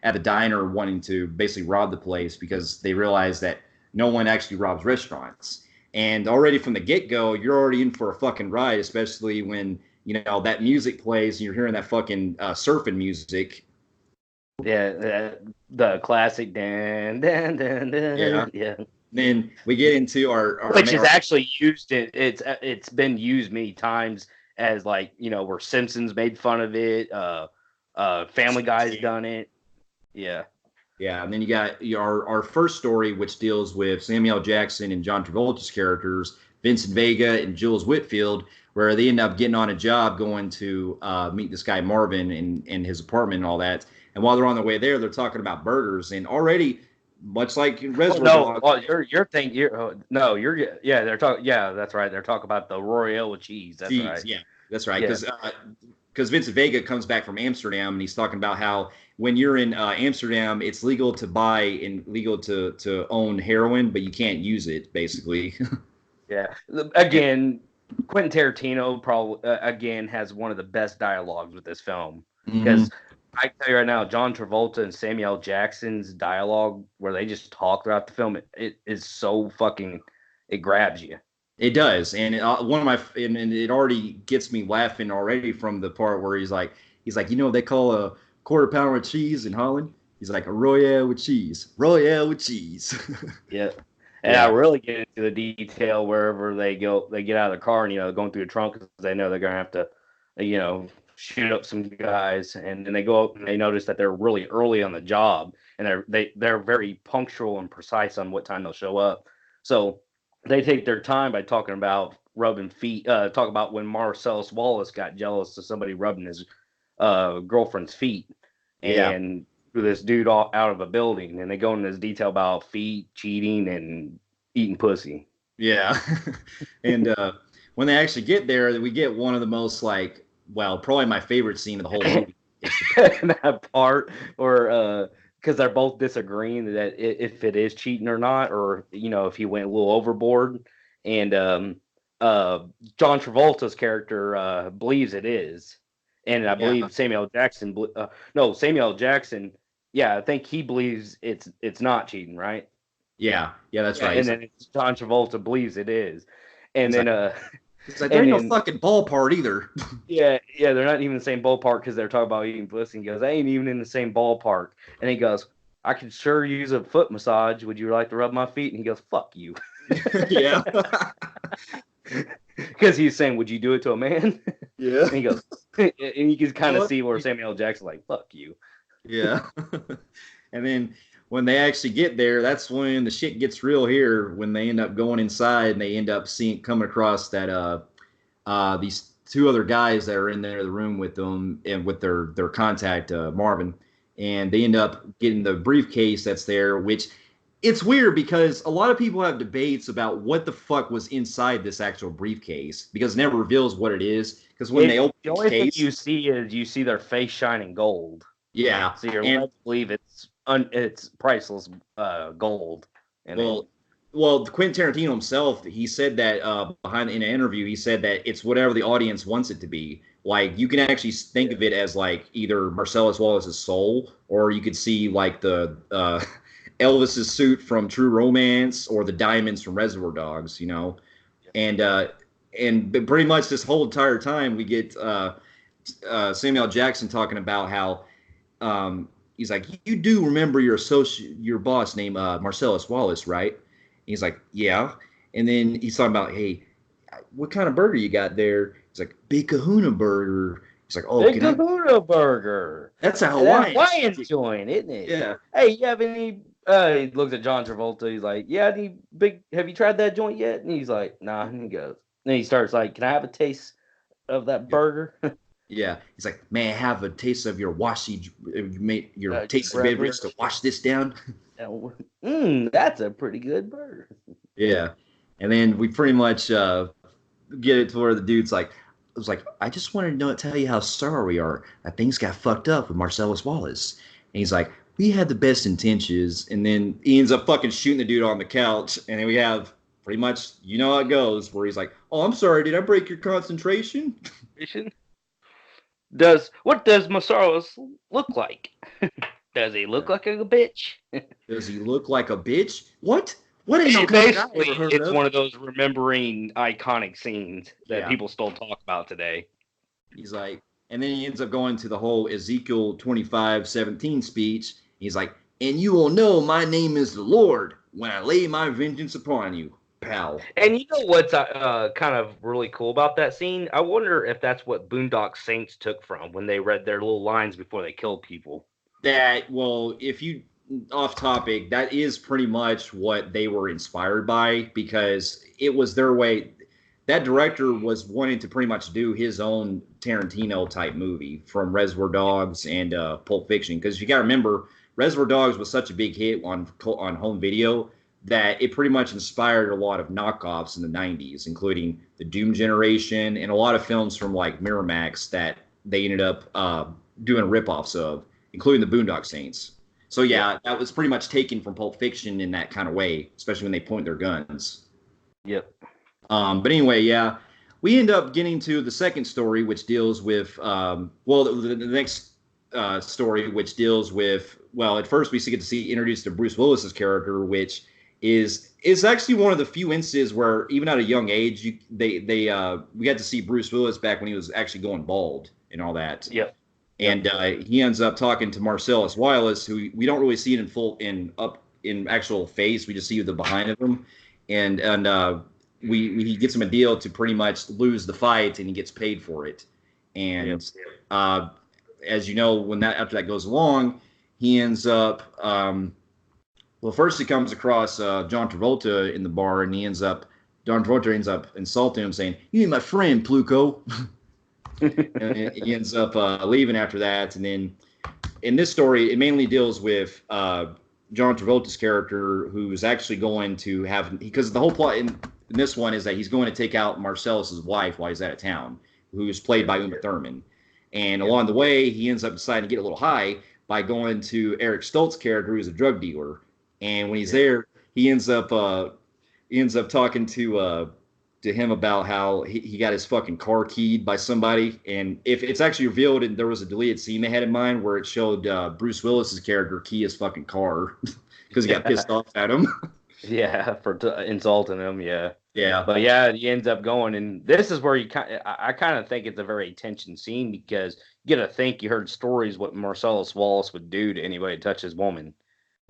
at the diner wanting to basically rob the place because they realize that no one actually robs restaurants, and already from the get go you're already in for a fucking ride, especially when that music plays and you're hearing that fucking surfing music. Yeah, the classic dan dan dan Yeah. dan. Yeah, Then we get into which is actually used. It's been used many times as like where Simpsons made fun of it. Family Guy's done it. Yeah. Yeah, and then you got our first story, which deals with Samuel Jackson and John Travolta's characters, Vincent Vega and Jules Whitfield, where they end up getting on a job going to meet this guy Marvin in his apartment and all that. And while they're on their way there, they're talking about burgers, and already, much like in Oh, Reservoir no, Dogs, oh, you're thinking no, you're yeah, they're talking yeah, that's right. They're talking about the Royale with cheese. That's cheese. right. Yeah, that's right. Yeah. Because Vincent Vega comes back from Amsterdam and he's talking about how when you're in Amsterdam, it's legal to buy and legal to own heroin, but you can't use it, basically. Yeah. Again, Quentin Tarantino probably again has one of the best dialogues with this film Mhm. because I can tell you right now, John Travolta and Samuel Jackson's dialogue where they just talk throughout the film, it is so fucking it grabs you. It does, and one of my and it already gets me laughing already from the part where he's like what they call a quarter pounder with cheese in Holland. He's like a royale with cheese, royale with cheese. Yeah. And I Yeah, really get into the detail wherever they go, they get out of the car and, going through the trunk because they know they're going to have to, shoot up some guys. And then they go up and they notice that they're really early on the job and they're very punctual and precise on what time they'll show up. So they take their time by talking about rubbing feet, talk about when Marcellus Wallace got jealous of somebody rubbing his girlfriend's feet. yeah, And this dude all out of a building, and they go into this detail about feet, cheating, and eating pussy. yeah. And when they actually get there, we get one of the most like, well, probably my favorite scene of the whole movie. It's the That part, or because they're both disagreeing that if it is cheating or not, or if he went a little overboard, and John Travolta's character believes it is, And I Yeah, believe Samuel Jackson. No, Samuel Jackson. Yeah, I think he believes it's not cheating, right? yeah, that's Yeah, right. and then it's John Travolta believes it is, and He's then like, he's like, there and ain't no then fucking ball part either. yeah, they're not even in the same ballpark because they're talking about eating pussy. And he goes, I ain't even in the same ballpark. And he goes, I could sure use a foot massage. Would you like to rub my feet? And he goes, fuck you. Yeah, Because he's saying, would you do it to a man? yeah. And he goes, and you can kind of What? see where Samuel L. Jackson's like, fuck you. Yeah. And then when they actually get there, that's when the shit gets real here. When they end up going inside and they end up coming across that these two other guys that are in there the room with them and with their contact Marvin, and they end up getting the briefcase that's there, which it's weird because a lot of people have debates about what the fuck was inside this actual briefcase because it never reveals what it is. Because when they open The the only thing case, you see is you see their face shining gold. yeah, So you're and led to believe it's priceless gold in it. well, well, Quentin Tarantino himself, he said that behind in an interview, he said that it's whatever the audience wants it to be. Like you can actually think of it as like either Marcellus Wallace's soul, or you could see like the Elvis's suit from True Romance, or the diamonds from Reservoir Dogs. You know, and pretty much this whole entire time we get Samuel Jackson talking about how he's like, you do remember your boss named Marcellus Wallace, right? And he's like, yeah. And then he's talking about, hey, what kind of burger you got there? He's like, Big Kahuna Burger. He's like, oh, Big can I? Kahuna Burger. That's a That Hawaiian. Hawaiian joint, isn't it? Yeah. Hey, you have any? He looks at John Travolta. He's like, "Yeah, any big? Have you tried that joint yet?" And he's like, "Nah." And he goes, then he starts like, "Can I have a taste of that burger?" Yeah. He's like, may I have a taste of your washy, you made your Your tasty beverage beverage. to wash this down? That's a pretty good burger. Yeah. And then we pretty much get it to where the dude's like, it was like, I just wanted to tell you how sorry we are that things got fucked up with Marcellus Wallace. And he's like, we had the best intentions. And then he ends up fucking shooting the dude on the couch. And then we have pretty much, you know how it goes, where he's like, oh, I'm sorry, did I break your concentration? What does Masaros look like? Does he look like a bitch? Does he look like a bitch? What? What ain't no kind of guy I Basically, ever heard it's of? one of those remembering iconic scenes that Yeah. people still talk about today. He's like, and then he ends up going to the whole Ezekiel 25:17 speech. He's like, and you will know my name is the Lord when I lay my vengeance upon you, pal. And you know what's kind of really cool about that scene? I wonder if that's what Boondock Saints took from when they read their little lines before they killed people. That, well, if you off topic, that is pretty much what they were inspired by because it was their way. That director was wanting to pretty much do his own Tarantino type movie from Reservoir Dogs and Pulp Fiction. Because you got to remember, Reservoir Dogs was such a big hit on home video that it pretty much inspired a lot of knockoffs in the 90s, including the Doom Generation and a lot of films from like Miramax that they ended up doing ripoffs of, including the Boondock Saints. So yeah, that was pretty much taken from Pulp Fiction in that kind of way, especially when they point their guns. Yep. But anyway, yeah, we end up getting to the second story, which deals with the next story, which deals with, well, at first we get to see introduced to Bruce Willis's character, which is actually one of the few instances where even at a young age we got to see Bruce Willis back when he was actually going bald and all that. Yep. And he ends up talking to Marcellus Wallace, who we don't really see it in actual face. We just see the behind of him, and he gets him a deal to pretty much lose the fight, and he gets paid for it. And as you know, after that goes along, he ends up. Well, first he comes across John Travolta in the bar, and John Travolta ends up insulting him, saying, "You ain't my friend, Pluko." And he ends up leaving after that. And then in this story, it mainly deals with John Travolta's character, who's actually going to have, because the whole plot in this one is that he's going to take out Marcellus's wife while he's out of town, who's played by Uma Thurman. And along the way, he ends up deciding to get a little high by going to Eric Stoltz's character, who's a drug dealer. And when he's there, he ends up talking to to him about how he got his fucking car keyed by somebody, and if it's actually revealed, and there was a deleted scene they had in mind where it showed Bruce Willis's character key his fucking car because he got Yeah. pissed off at him. Yeah, for insulting him. Yeah. Yeah, But yeah, he ends up going, and this is where I kind of think it's a very tension scene because you got to think you heard stories what Marcellus Wallace would do to anybody to touch his woman,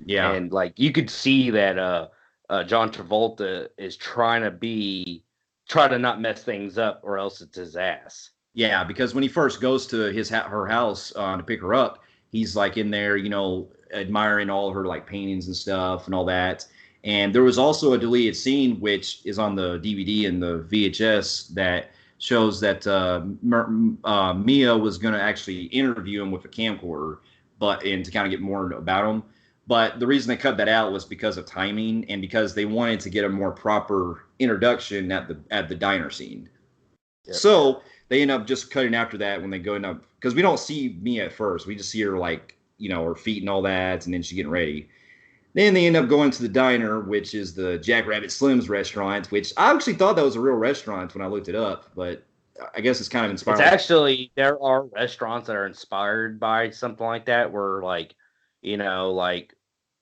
yeah, and like you could see that John Travolta is try to not mess things up or else it's his ass. yeah. Because when he first goes to her house to pick her up, he's like in there, admiring all her like paintings and stuff and all that. And there was also a deleted scene which is on the DVD and the VHS that shows that Mia was going to actually interview him with a camcorder, and to kind of get more about him. But the reason they cut that out was because of timing and because they wanted to get a more proper introduction at the diner scene. Yep. So they end up just cutting after that when they go up, because we don't see Mia at first. We just see her like, her feet and all that, and then she's getting ready. Then they end up going to the diner, which is the Jackrabbit Slim's restaurant, which I actually thought that was a real restaurant when I looked it up, but I guess it's kind of inspired. It's actually, there are restaurants that are inspired by something like that, where like,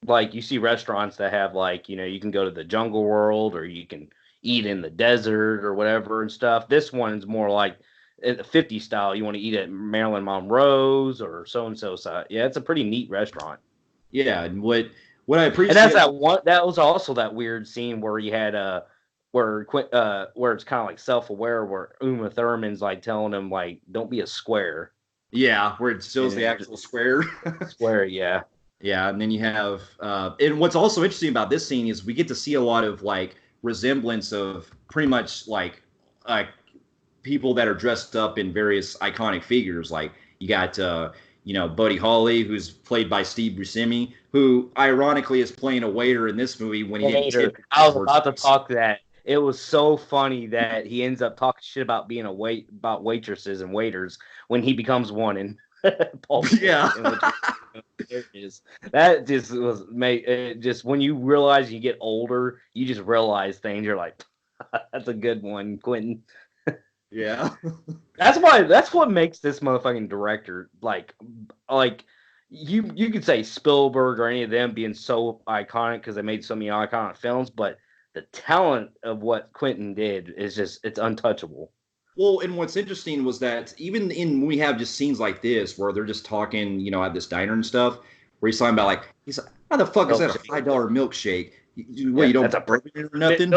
like you see restaurants that have like, you can go to the Jungle World or you can eat in the desert or whatever and stuff. This one's more like the 50s style. You want to eat at Marilyn Monroe's or so and so side. Yeah, it's a pretty neat restaurant. Yeah, and what I appreciate, and that's that one. That was also that weird scene where you had where it's kind of like self-aware, where Uma Thurman's like telling him like, "Don't be a square." Yeah, where it shows the actual square. Square, yeah. Yeah, and then you have, and what's also interesting about this scene is we get to see a lot of like resemblance of pretty much like people that are dressed up in various iconic figures. Like you got, Buddy Holly, who's played by Steve Buscemi, who ironically is playing a waiter in this movie when he didn't tip. I was about to talk that. It was so funny that he ends up talking shit about being about waitresses and waiters when he becomes one in Pulp. Yeah. That just was just when you realize you get older, you just realize things. You're like, that's a good one, Quentin. Yeah. That's what makes this motherfucking director like you could say Spielberg or any of them being so iconic because they made so many iconic films, but the talent of what Quentin did is just, it's untouchable. Well, and what's interesting was that even we have just scenes like this where they're just talking, at this diner and stuff, where he's talking about he's like, how the fuck is that a $5 milkshake? You don't bourbon it or nothing?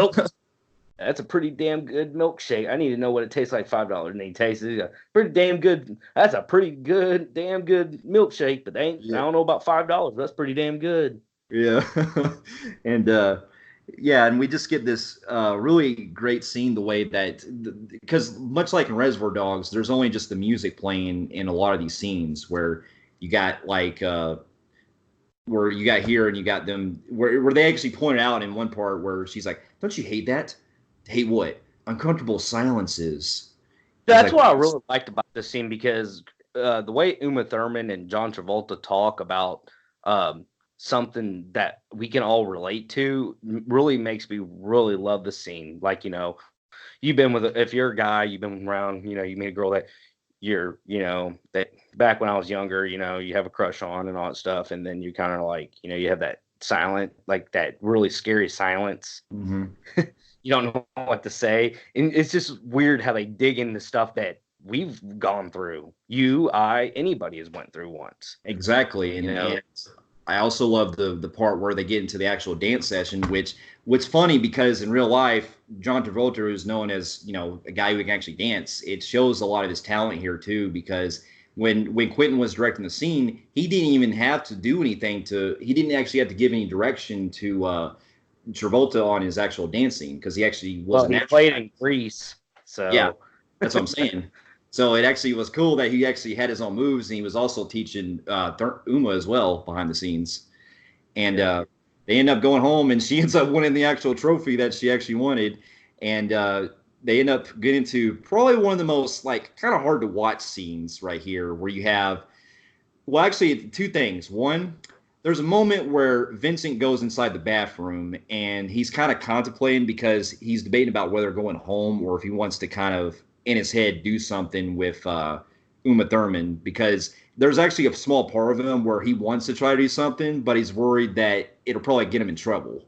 That's a pretty damn good milkshake. I need to know what it tastes like. $5, and he tastes it. Pretty damn good. That's a pretty good, damn good milkshake. But I don't know about $5. That's pretty damn good. Yeah, and and we just get this really great scene the way that, because much like in Reservoir Dogs, there's only just the music playing in a lot of these scenes where you got where you got here and you got them where they actually pointed out in one part where she's like, "Don't you hate that? Hate what? Uncomfortable silences." That's what I really liked about this scene, because the way Uma Thurman and John Travolta talk about something that we can all relate to really makes me really love the scene. Like, you've been if you're a guy, you've been around, you meet a girl that you're, that back when I was younger, you have a crush on and all that stuff. And then you kind of like, you have that silent, like that really scary silence. Mm-hmm. You don't know what to say. And it's just weird how they dig into stuff that we've gone through. You, I, anybody has went through once. Exactly. And I also love the part where they get into the actual dance session, what's funny because in real life, John Travolta is known as, a guy who can actually dance. It shows a lot of his talent here too, because when Quentin was directing the scene, he didn't even have to do anything he didn't actually have to give any direction to Travolta on his actual dancing, because he actually was he played in Grease. So yeah, that's what I'm saying. So it actually was cool that he actually had his own moves, and he was also teaching Uma as well behind the scenes. And they end up going home, and she ends up winning the actual trophy that she actually wanted. And they end up getting to probably one of the most kind of hard to watch scenes right here, where you have, well, actually two things. One, there's a moment where Vincent goes inside the bathroom and he's kind of contemplating because he's debating about whether going home or if he wants to kind of in his head do something with Uma Thurman, because there's actually a small part of him where he wants to try to do something, but he's worried that it'll probably get him in trouble.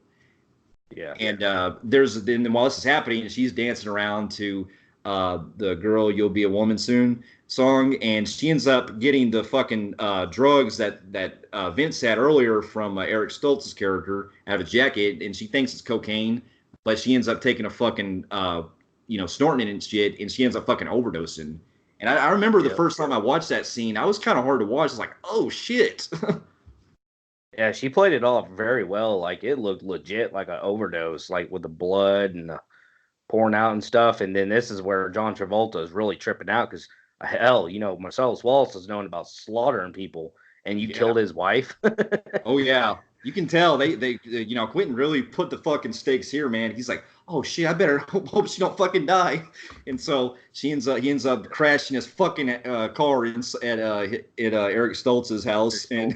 Yeah. And then while this is happening, she's dancing around to the "Girl, You'll Be a Woman Soon" song, and she ends up getting the fucking drugs that Vince had earlier from Eric Stoltz's character out of a jacket, and she thinks it's cocaine, but she ends up taking a fucking snorting it and shit, and she ends up fucking overdosing. And I remember the first time I watched that scene, I was kind of hard to watch. It's like, oh shit. Yeah, she played it off very well. Like it looked legit, like an overdose, like with the blood and the pouring out and stuff. And then this is where John Travolta is really tripping out because hell, Marcellus Wallace is known about slaughtering people, and you killed his wife. Oh yeah, you can tell they Quentin really put the fucking stakes here, man. He's like, oh shit, I better hope she don't fucking die. And so he ends up crashing his fucking car at Eric Stoltz's house, and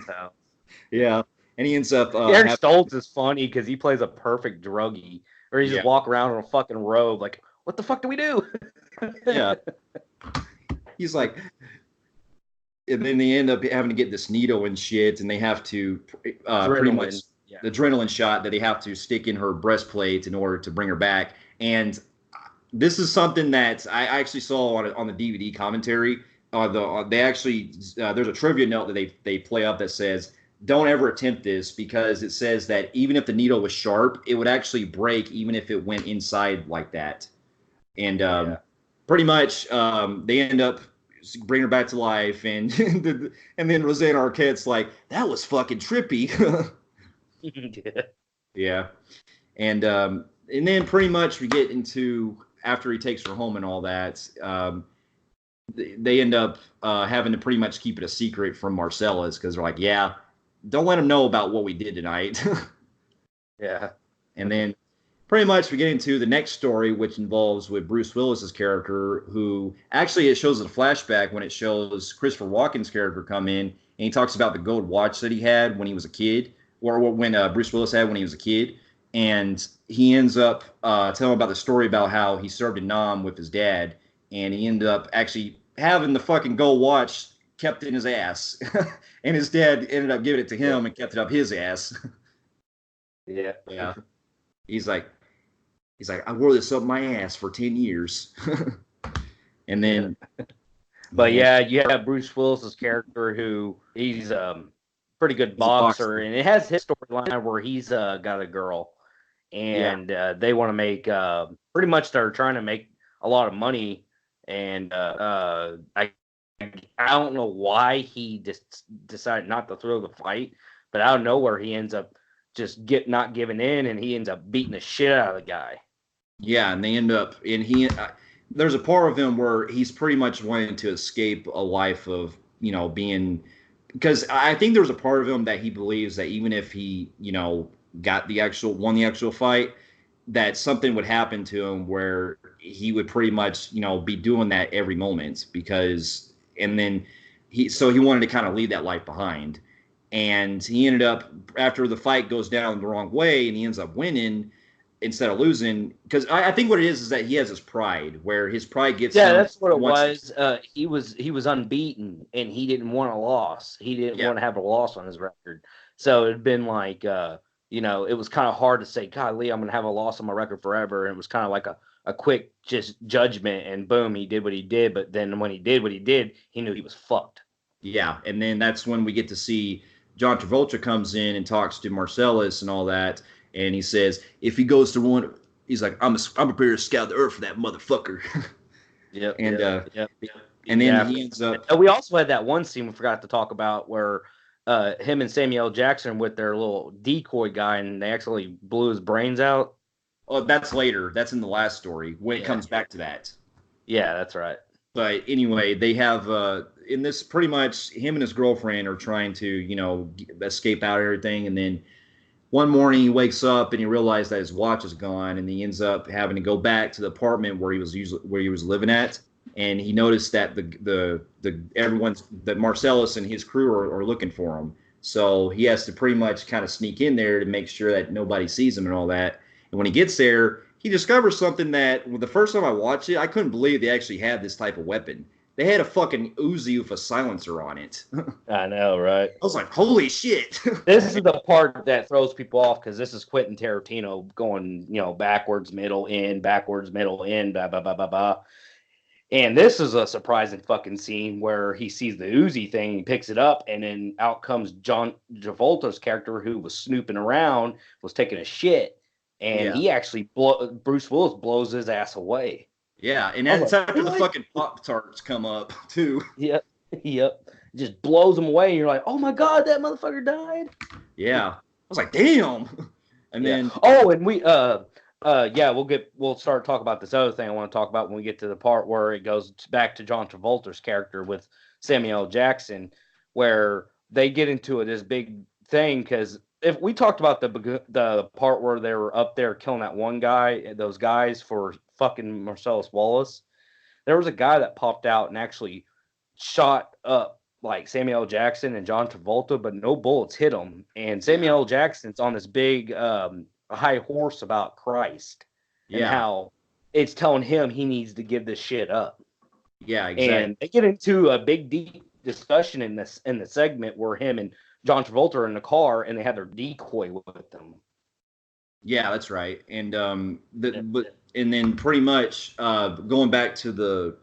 yeah, and he ends up. Eric Stoltz is funny because he plays a perfect druggie, or he just walk around in a fucking robe, like, what the fuck do we do? Yeah, he's like, and then they end up having to get this needle and shit, and they have to pretty much the adrenaline shot that they have to stick in her breastplate in order to bring her back. And this is something that I actually saw on the DVD commentary. They actually there's a trivia note that they play up that says, don't ever attempt this, because it says that even if the needle was sharp, it would actually break even if it went inside like that. And pretty much they end up bringing her back to life, and and then Roseanne Arquette's like, that was fucking trippy. Yeah. And then pretty much we get into, after he takes her home and all that, they end up having to pretty much keep it a secret from Marcellus, because they're like, yeah, don't let him know about what we did tonight. Yeah. And then pretty much we get into the next story, which involves with Bruce Willis's character, who actually it shows a flashback when it shows Christopher Walken's character come in, and he talks about the gold watch that he had when he was a kid, or when Bruce Willis had when he was a kid. And he ends up telling about the story about how he served in Nam with his dad, and he ended up actually having the fucking gold watch kept in his ass. And his dad ended up giving it to him and kept it up his ass. Yeah. Yeah. He's like, I wore this up my ass for 10 years. And then. But yeah, you have Bruce Willis's character, who he's pretty good boxer, and it has his storyline where he's got a girl, and they want to make pretty much they're trying to make a lot of money, and I don't know why he just decided not to throw the fight, but out of nowhere he ends up just not giving in, and he ends up beating the shit out of the guy. Yeah, and they end up, and there's a part of him where he's pretty much wanting to escape a life of, being, because I think there's a part of him that he believes that even if he, won the actual fight, that something would happen to him where he would pretty much, be doing that every moment, and then he wanted to kind of leave that life behind. And he ended up, after the fight goes down the wrong way and he ends up winning instead of losing, because I think what it is that he has his pride, where his pride gets him. That's what it was. He was unbeaten, and he didn't want a loss. He didn't want to have a loss on his record. So it'd been like, it was kind of hard to say, God, Lee, I'm going to have a loss on my record forever. And it was kind of like a quick just judgment, and boom, he did what he did. But then when he did what he did, he knew he was fucked. Yeah, and then that's when we get to see John Travolta comes in and talks to Marcellus and all that, and he says, if he goes to one, he's like, I'm prepared to scout the earth for that motherfucker. Yeah. And then he ends up. And we also had that one scene we forgot to talk about where him and Samuel L. Jackson with their little decoy guy, and they actually blew his brains out. Oh, that's later. That's in the last story when it comes back to that. Yeah, that's right. But anyway, they have in this, pretty much him and his girlfriend are trying to, escape out of everything. And then one morning he wakes up and he realizes that his watch is gone, and he ends up having to go back to the apartment where he was living at. And he noticed that that Marcellus and his crew are looking for him. So he has to pretty much kind of sneak in there to make sure that nobody sees him and all that. And when he gets there, he discovers something that well, the first time I watched it, I couldn't believe they actually had this type of weapon. They had a fucking Uzi with a silencer on it. I know, right? I was like, holy shit. This is the part that throws people off because this is Quentin Tarantino going, backwards, middle, in, backwards, middle, in, blah, blah, blah, blah, blah. And this is a surprising fucking scene where he sees the Uzi thing, he picks it up, and then out comes John Travolta's character who was snooping around, was taking a shit, and Yeah. he actually, Bruce Willis blows his ass away. Yeah, and I was that's like, after the "What?" fucking Pop Tarts come up too. Yep, yep. Just blows him away, and you're like, oh my God, that motherfucker died. Yeah. I was like, damn. And Yeah. then Oh, and yeah, we'll start talking about this other thing I want to talk about when we get to the part where it goes back to John Travolta's character with Samuel L. Jackson, where they get into this big thing because if we talked about the part where they were up there killing that one guy, those guys for fucking Marcellus Wallace, there was a guy that popped out and actually shot up like Samuel L. Jackson and John Travolta, but no bullets hit him. And Samuel L. Jackson's on this big high horse about Christ and yeah. how it's telling him he needs to give this shit up. Yeah, exactly. And they get into a big deep discussion in the segment where him and John Travolta are in the car and they have their decoy with them. Yeah, that's right. And and then pretty much going back to the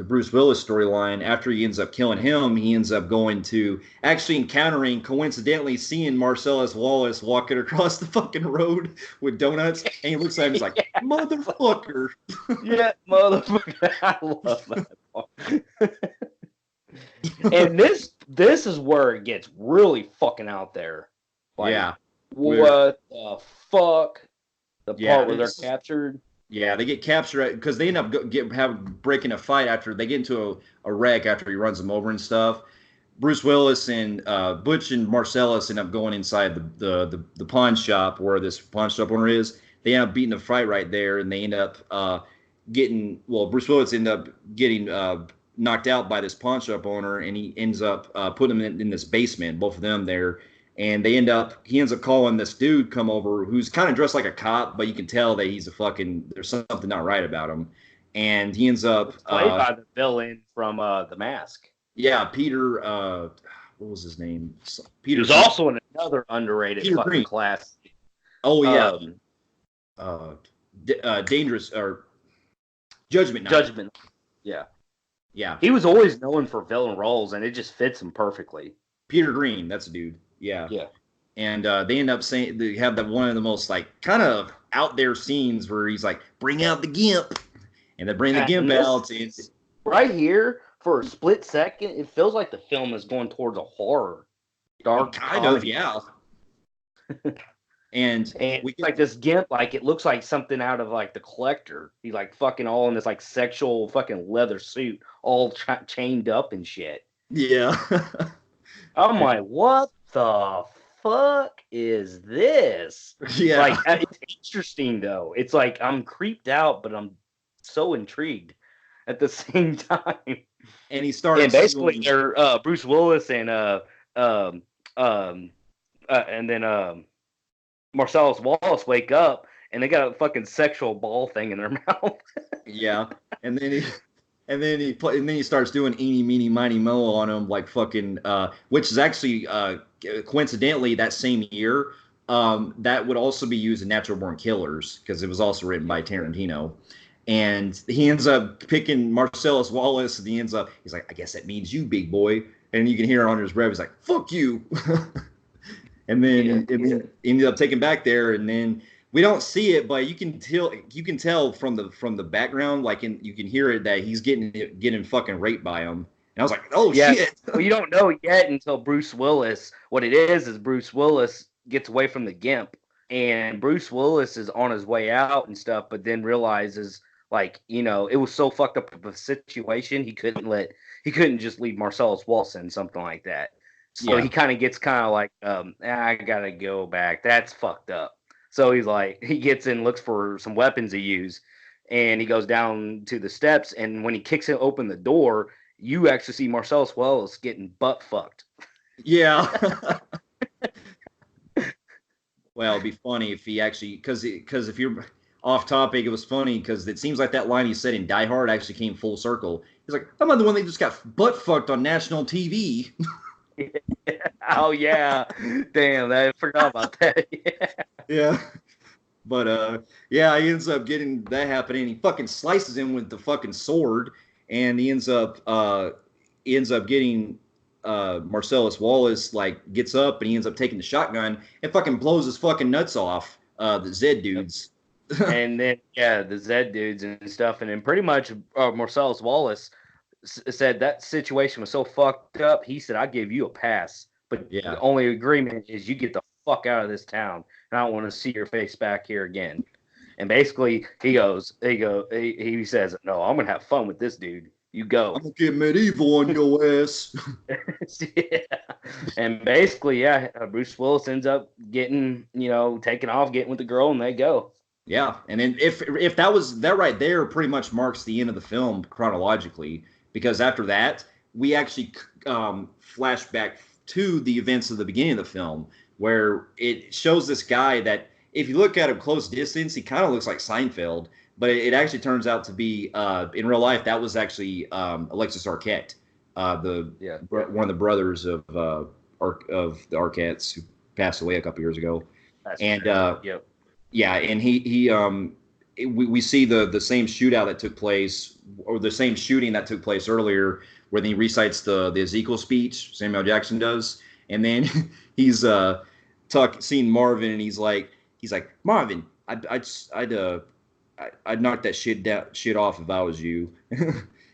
Bruce Willis storyline, after he ends up killing him, he ends up going to actually encountering, coincidentally, seeing Marcellus Wallace walking across the fucking road with donuts, and he looks at him, he's like, motherfucker. Yeah, motherfucker. I love that part. And this is where it gets really fucking out there. Like, yeah. what the fuck? The Yeah, part where they're captured. Yeah, they get captured because they end up breaking a fight after they get into a wreck after he runs them over and stuff. Bruce Willis and Butch and Marcellus end up going inside the pawn shop where this pawn shop owner is. They end up beating the fight right there, and they end up Bruce Willis end up getting knocked out by this pawn shop owner, and he ends up putting him in this basement, both of them there. And he ends up calling this dude come over who's kind of dressed like a cop, but you can tell that he's there's something not right about him. And he ends up played by the villain from The Mask. Yeah, Peter. What was his name? Peter. He was also in another underrated Peter fucking Green. class. Oh yeah. Dangerous or Judgment Night. Judgment. Yeah. Yeah. He was always known for villain roles, and it just fits him perfectly. Peter Green, that's a dude. Yeah. Yeah. And they end up saying they have that one of the most like kind of out there scenes where he's like, "Bring out the gimp," and they bring the gimp out. And right here, for a split second, it feels like the film is going towards a horror, dark kind of, yeah. and we like this gimp, like it looks like something out of like The Collector. He's like fucking all in this like sexual fucking leather suit, all chained up and shit. Yeah. I'm like, what the fuck is this? Yeah. Like, it's interesting though. It's like I'm creeped out, but I'm so intrigued at the same time. And he starts. And basically, they're Bruce Willis and then Marcellus Wallace wake up and they got a fucking sexual ball thing in their mouth. Yeah, and then he starts doing eeny meeny miny mo on him like fucking, which is actually coincidentally that same year that would also be used in Natural Born Killers because it was also written by Tarantino. And he ends up picking Marcellus Wallace, and he's like, I guess that means you, big boy. And you can hear it under his breath. He's like, fuck you. And then he ended up taking back there, and then we don't see it, but you can tell from the background, like you can hear it that he's getting fucking raped by him. And I was like, oh shit. Well, you don't know yet until Bruce Willis. What it is Bruce Willis gets away from the gimp, and Bruce Willis is on his way out and stuff, but then realizes, like, it was so fucked up of a situation, he couldn't just leave Marcellus Wallace in something like that. So he kind of gets like, I gotta go back. That's fucked up. So he's like, he gets in, looks for some weapons to use, and he goes down to the steps. And when he kicks open the door, you actually see Marcellus Wallace getting butt fucked. Yeah. Well, it'd be funny if he actually, because if you're off topic, it was funny because it seems like that line he said in Die Hard actually came full circle. He's like, I'm not the one that just got butt fucked on national TV. Oh yeah, damn, I forgot about that. Yeah. Yeah. But yeah, he ends up getting that happening. He fucking slices him with the fucking sword, and he ends up getting Marcellus Wallace like gets up and he ends up taking the shotgun and fucking blows his fucking nuts off the Zed dudes. And then yeah, the Zed dudes and stuff, and then pretty much Marcellus Wallace said that situation was so fucked up. He said, "I give you a pass, but the Yeah. only agreement is you get the fuck out of this town, and I don't want to see your face back here again." And basically, he says, "No, I'm gonna have fun with this dude. You I'm go." gonna get medieval on your ass. Yeah. And basically, yeah, Bruce Willis ends up getting, taking off, getting with the girl, and they go. Yeah, and then if that was that right there, pretty much marks the end of the film chronologically, because after that we actually flash back to the events of the beginning of the film, where it shows this guy that if you look at him close distance, he kind of looks like Seinfeld, but it actually turns out to be in real life that was actually Alexis Arquette, the Yeah, one of the brothers of the Arquettes who passed away a couple years ago, that's and true. Yep. yeah, and we see the same shootout that took place, or the same shooting that took place earlier, where he recites the Ezekiel speech Samuel Jackson does, and then he's seeing Marvin, and he's like Marvin, I'd knock that shit off if I was you.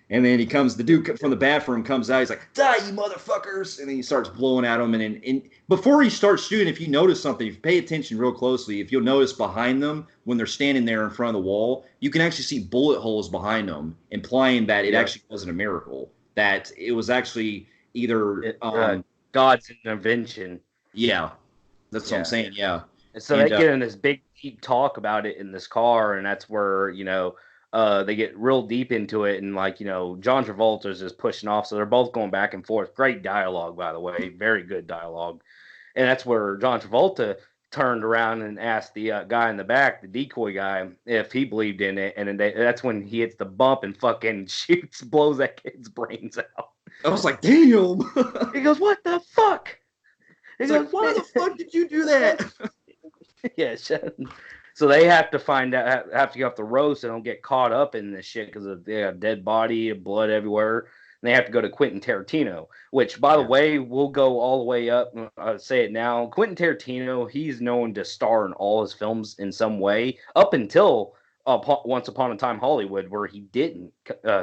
And then the dude from the bathroom comes out. He's like, "Die, you motherfuckers!" And then he starts blowing at them. And before he starts shooting, if you notice something, if you pay attention real closely, if you'll notice behind them when they're standing there in front of the wall, you can actually see bullet holes behind them, implying that it Yep. actually wasn't a miracle. That it was actually either, God's intervention. yeah, that's what I'm Yeah. saying, yeah, And so and they get in this big deep talk about it in this car, and that's where they get real deep into it, and John Travolta's just pushing off, so they're both going back and forth. Great dialogue, by the way, very good dialogue. And that's where John Travolta turned around and asked the guy in the back, the decoy guy, if he believed in it, and then that's when he hits the bump and fucking shoots, blows that kid's brains out. I was like, damn. He goes, "What the fuck?" He It's like, goes, why "Man." the fuck did you do that? Yeah, so they have to find out, have to go up the road so they don't get caught up in this shit because they have dead body, blood everywhere. And they have to go to Quentin Tarantino, which, by the Yeah. way, will go all the way up. I'll say it now. Quentin Tarantino, he's known to star in all his films in some way up until Once Upon a Time Hollywood, where he didn't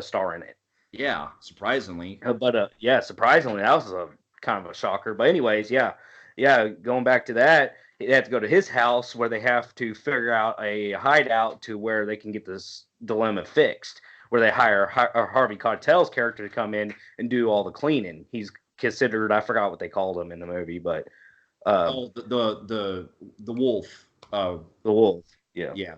star in it. Yeah, surprisingly. But yeah, surprisingly, that was a kind of a shocker. But anyways, yeah, going back to that, they have to go to his house where they have to figure out a hideout to where they can get this dilemma fixed. Where they hire Harvey Keitel's character to come in and do all the cleaning. He's considered, I forgot what they called him in the movie, but Oh, the wolf. the wolf. Yeah. Yeah,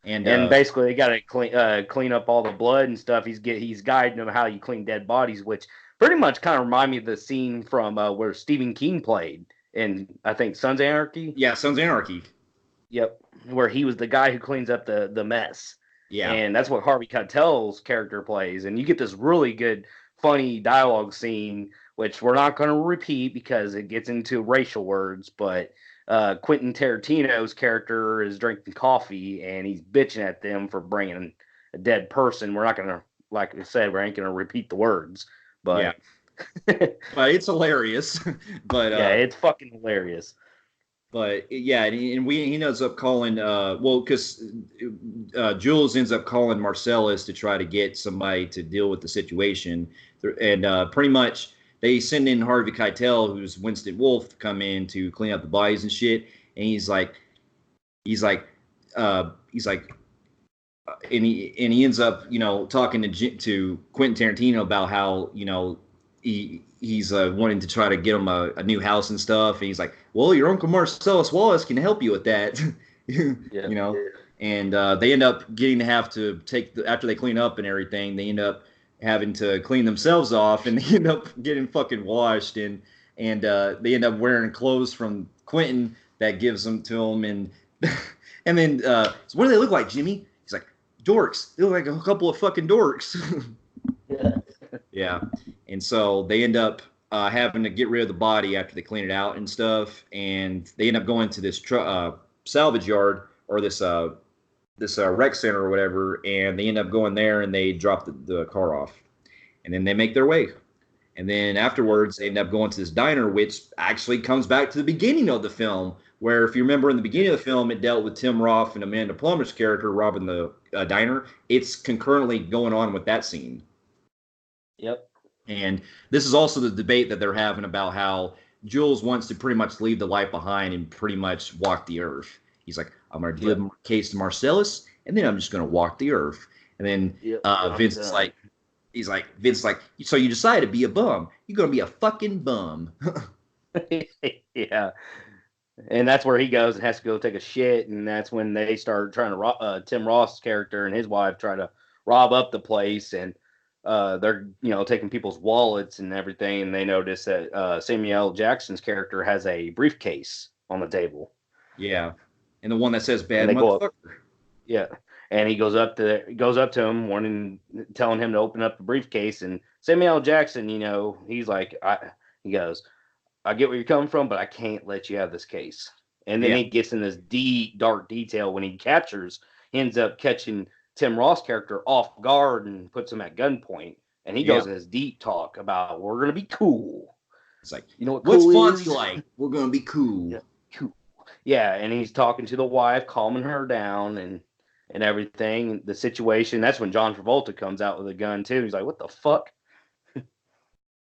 and And basically, they got to clean up all the blood and stuff. He's guiding them how you clean dead bodies, which pretty much kind of remind me of the scene from where Stephen King played in, I think, Sons of Anarchy. yeah, Sons of Anarchy. Yep, where he was the guy who cleans up the mess, Yeah, and that's what Harvey Keitel's character plays. And you get this really good, funny dialogue scene, which we're not going to repeat because it gets into racial words, but Quentin Tarantino's character is drinking coffee and he's bitching at them for bringing a dead person. We're not going to, like I said, we ain't going to repeat the words, yeah, but but it's hilarious. but yeah, it's fucking hilarious. but yeah, and he ends up calling well, because Jules ends up calling Marcellus to try to get somebody to deal with the situation, and pretty much they send in Harvey Keitel, who's Winston Wolfe, to come in to clean up the bodies and shit, and he's like he's like and he ends up talking to Quentin Tarantino about how he's wanting to try to get him a new house and stuff, and he's like, well, your uncle Marcellus Wallace can help you with that. Yeah. And they end up getting to have to after they clean up and everything, they end up having to clean themselves off, and they end up getting fucking washed. And and they end up wearing clothes from Quentin that gives them to him, and and then so what do they look like, Jimmy? He's like, dorks. They look like a couple of fucking dorks. Yeah. Yeah, and so they end up having to get rid of the body after they clean it out and stuff, and they end up going to this salvage yard or this rec center or whatever, and they end up going there and they drop the car off, and then they make their way, and then afterwards they end up going to this diner, which actually comes back to the beginning of the film, where if you remember in the beginning of the film it dealt with Tim Roth and Amanda Plummer's character robbing the diner. It's concurrently going on with that scene. Yep. And this is also the debate that they're having about how Jules wants to pretty much leave the life behind and pretty much walk the earth. He's like, I'm going to deliver my case to Marcellus, and then I'm just going to walk the earth. And then Vince is like, Vince's like, so you decide to be a bum. You're going to be a fucking bum. Yeah. And that's where he goes and has to go take a shit. And that's when they start trying to Tim Roth's character and his wife try to rob up the place. And they're taking people's wallets and everything, and they notice that Samuel L. Jackson's character has a briefcase on the table. Yeah, and the one that says "bad motherfucker." Yeah, and he goes up to him, telling him to open up the briefcase, and Samuel L. Jackson, he's like, he goes, I get where you're coming from, but I can't let you have this case. And then he gets in this deep, dark detail when he ends up catching Tim Roth's character off guard and puts him at gunpoint. And he goes in this deep talk about we're going to be cool. It's like, you know what what's cool Fonzie like? We're going to be cool. Yeah, cool. Yeah, and he's talking to the wife, calming her down and everything. The situation, that's when John Travolta comes out with a gun too. He's like, what the fuck?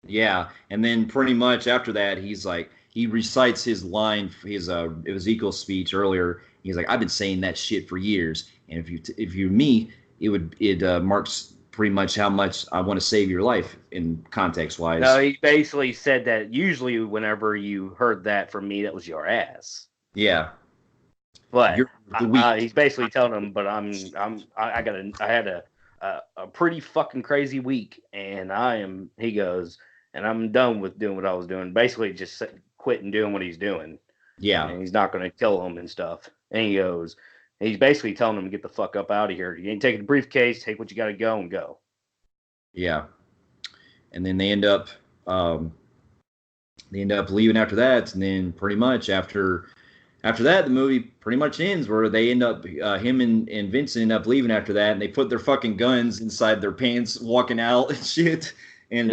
Yeah, and then pretty much after that, he's like, he recites his line, his Ezekiel speech earlier. He's like, I've been saying that shit for years, and if you're me, it marks pretty much how much I want to save your life in context wise. No, he basically said that usually whenever you heard that from me, that was your ass. Yeah, but he's basically telling him, but I had a pretty fucking crazy week, and he goes, and I'm done with doing what I was doing. Basically, just quitting doing what he's doing. Yeah, and he's not going to kill him and stuff. And he goes, he's basically telling him to get the fuck up out of here. You ain't taking the briefcase. Take what you got to go and go. Yeah, and then they end up leaving after that, and then pretty much after that, the movie pretty much ends where they end up, him and Vincent end up leaving after that, and they put their fucking guns inside their pants, walking out and shit, and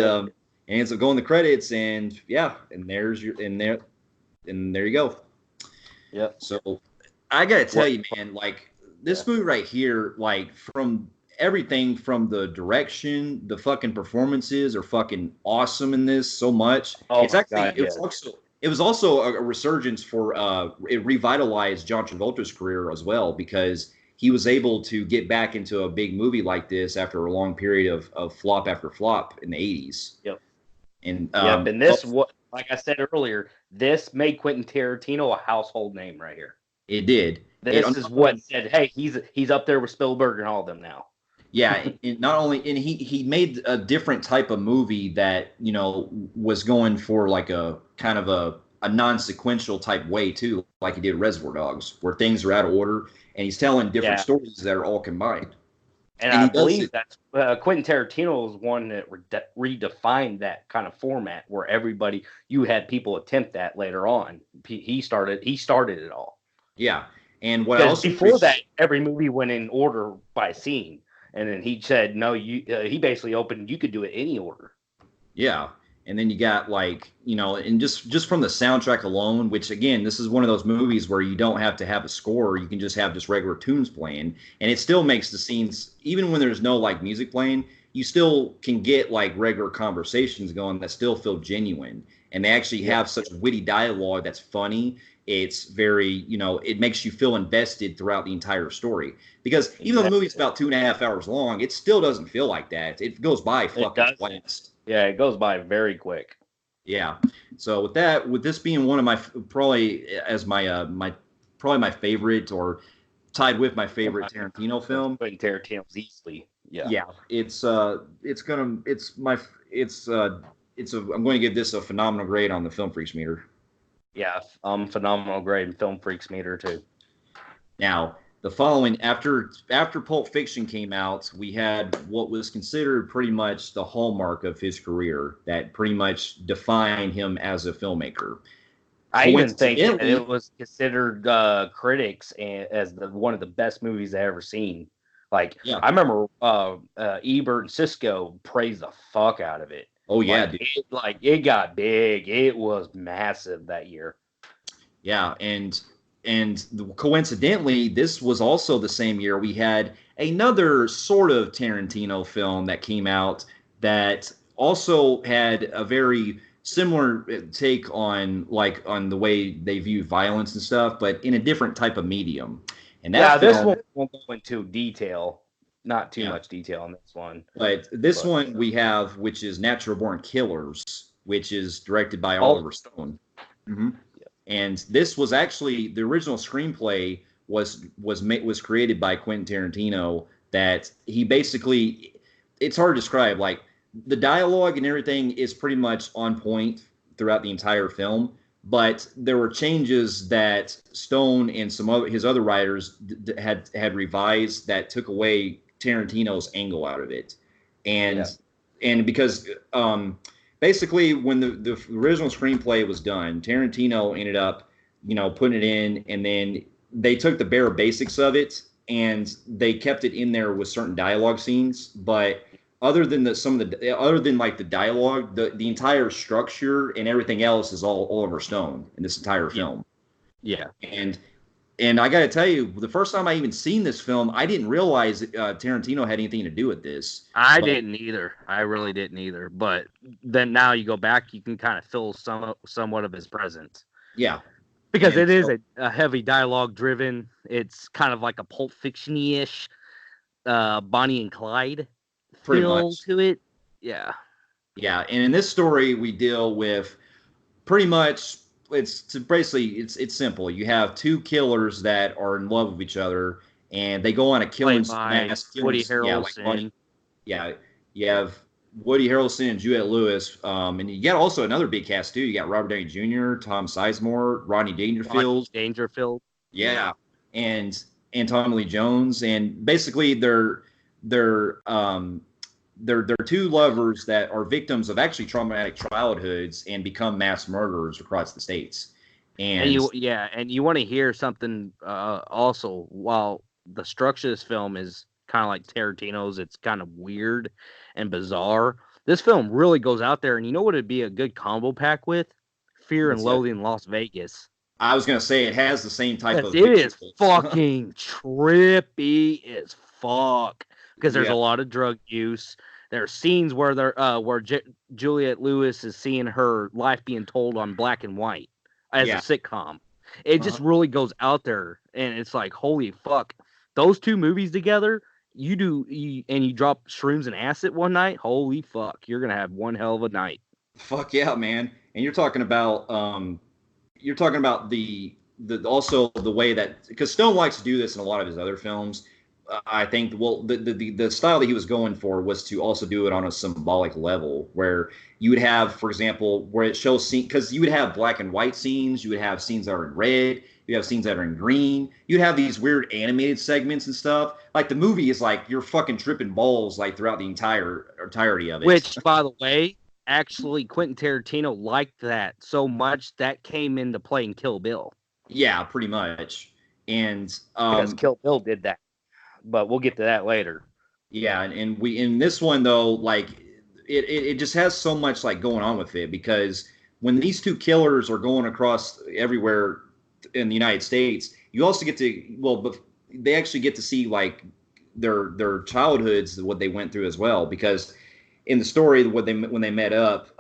ends up going the credits, and there you go. Yeah. So I gotta tell you, man, like this movie right here, like from everything from the direction, the fucking performances are fucking awesome in this so much. It's actually it was also a resurgence for it revitalized John Travolta's career as well, because he was able to get back into a big movie like this after a long period of flop after flop in the 80s. Yep. And and this, like I said earlier, this made Quentin Tarantino a household name right here. It did. This is what said, hey, he's up there with Spielberg and all of them now. Yeah, not only, and he made a different type of movie that was going for like a kind of a non-sequential type way too, like he did Reservoir Dogs, where things are out of order, and he's telling different stories that are all combined. And I believe that's Quentin Tarantino was one that redefined that kind of format, where you had people attempt that later on. He started it all. Yeah, and what else? Before that, every movie went in order by scene. And then he said, no, he basically opened, you could do it any order. Yeah. And then you got and just from the soundtrack alone, which again, this is one of those movies where you don't have to have a score. You can just have just regular tunes playing. And it still makes the scenes, even when there's no music playing, you still can get regular conversations going that still feel genuine. And they actually have such witty dialogue that's funny. It's very, it makes you feel invested throughout the entire story. Because even though the movie's about 2.5 hours long, it still doesn't feel like that. It goes by fucking fast. Yeah, it goes by very quick. Yeah. So with this being one of my probably my favorite, or tied with my favorite Tarantino film. Tarantino's easily. Yeah. Yeah. It's I'm going to give this a phenomenal grade on the Film Freaks meter. Yeah, phenomenal grade and Film Freaks meter too. Now, the following after Pulp Fiction came out, we had what was considered pretty much the hallmark of his career that pretty much defined him as a filmmaker. I even think that Coincidentally, it was considered critics as one of the best movies I ever seen. Like yeah, I remember Ebert and Cisco praised the fuck out of it. oh yeah, dude. Like it got big. It was massive that year. Yeah, and coincidentally, this was also the same year we had another sort of Tarantino film that came out that also had a very similar take on on the way they view violence and stuff, but in a different type of medium. And Yeah, that this film, one won't go into detail. Not too yeah, much detail on this one. but this But one we have, which is Natural Born Killers, which is directed by oh, Oliver Stone. Hmm. And this was actually the original screenplay was created by Quentin Tarantino. That he basically, it's hard to describe. Like the dialogue and everything is pretty much on point throughout the entire film, but there were changes that Stone and some other his other writers had revised that took away Tarantino's angle out of it, yeah. and because basically when the original screenplay was done, Tarantino ended up, putting it in, and then they took the bare basics of it and they kept it in there with certain dialogue scenes. But other than other than like the dialogue, the entire structure and everything else is all Oliver Stone in this entire Yeah. film. Yeah. And I got to tell you, the first time I even seen this film, I didn't realize Tarantino had anything to do with this. I But didn't either. I really didn't either. But then now you go back, you can kind of feel somewhat of his presence yeah, because and it is so a heavy dialogue driven. It's kind of like a Pulp Fiction-ish, Bonnie and Clyde pretty feel much. to it. Yeah. Yeah, and in this story, we deal with pretty much it's simple. You have two killers that are in love with each other, and they go on a Played by killing, Woody yeah, like Harrelson. yeah. You have Woody Harrelson and Juliette Lewis, and you got also another big cast too. You got Robert Downey Jr., Tom Sizemore, Rodney Dangerfield, Dangerfield. yeah, and Tommy Lee Jones, and basically they're two lovers that are victims of actually traumatic childhoods and become mass murderers across the states. And And you want to hear something also. While the structure of this film is kind of like Tarantino's, it's kind of weird and bizarre. This film really goes out there, and you know what it'd be a good combo pack with? Fear and what's that? Loathing in Las Vegas. I was gonna say it has the same type Yes, of it is visuals. fucking trippy as fuck because there's Yeah, a lot of drug use. There are scenes where Juliette Lewis is seeing her life being told on black and white as a yeah, sitcom. It uh-huh. just really goes out there, and it's like, holy fuck, those two movies together. And you drop shrooms and acid one night. Holy fuck, you're gonna have one hell of a night. Fuck yeah, man. And you're talking about the also the way that, because Stone likes to do this in a lot of his other films. I think, well, the style that he was going for was to also do it on a symbolic level, where you would have, for example, where it shows scene, because you would have black and white scenes, you would have scenes that are in red, you have scenes that are in green, you'd have these weird animated segments and stuff. Like the movie is like you're fucking tripping balls like throughout the entirety of it. Which, by the way, actually Quentin Tarantino liked that so much that came into play in Kill Bill Yeah, pretty much. And because Kill Bill did that. But we'll get to that later. yeah, and we in this one though, like it just has so much like going on with it, because when these two killers are going across everywhere in the United States, you also get to, well, but they actually get to see like their childhoods, what they went through as well, because in the story, when they met up,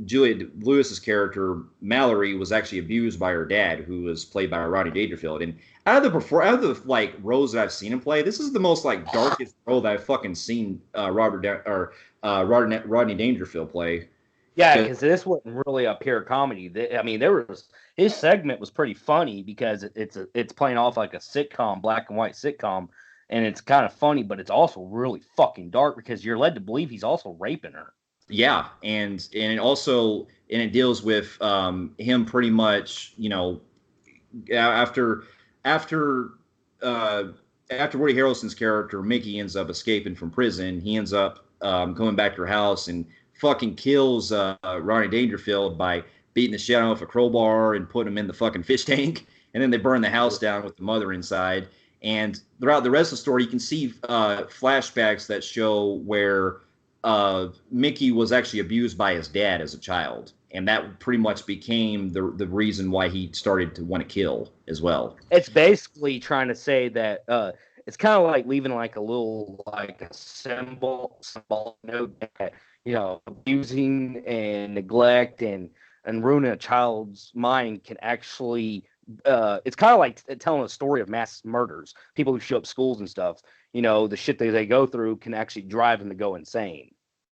Juliette Lewis's character Mallory was actually abused by her dad, who was played by Rodney Dangerfield. And out of the like roles that I've seen him play, this is the most like darkest role that I've fucking seen Rodney Dangerfield play. Yeah, 'Cause- because this wasn't really a pure comedy. I mean, there was his segment was pretty funny because it's playing off like a sitcom, black and white sitcom, and it's kind of funny, but it's also really fucking dark because you're led to believe he's also raping her. Yeah, and it also and it deals with him pretty much, after after uh, after Woody Harrelson's character Mickey ends up escaping from prison. He ends up coming back to her house and fucking kills Ronnie Dangerfield by beating the shit out of him with a crowbar and putting him in the fucking fish tank. And then they burn the house down with the mother inside. And throughout the rest of the story, you can see flashbacks that show where Mickey was actually abused by his dad as a child, and that pretty much became the reason why he started to want to kill as well. It's basically trying to say that it's kind of like leaving like a little like a symbol note that abusing and neglect and ruining a child's mind can actually it's kind of like telling a story of mass murders, people who show up schools and stuff. The shit that they go through can actually drive them to go insane.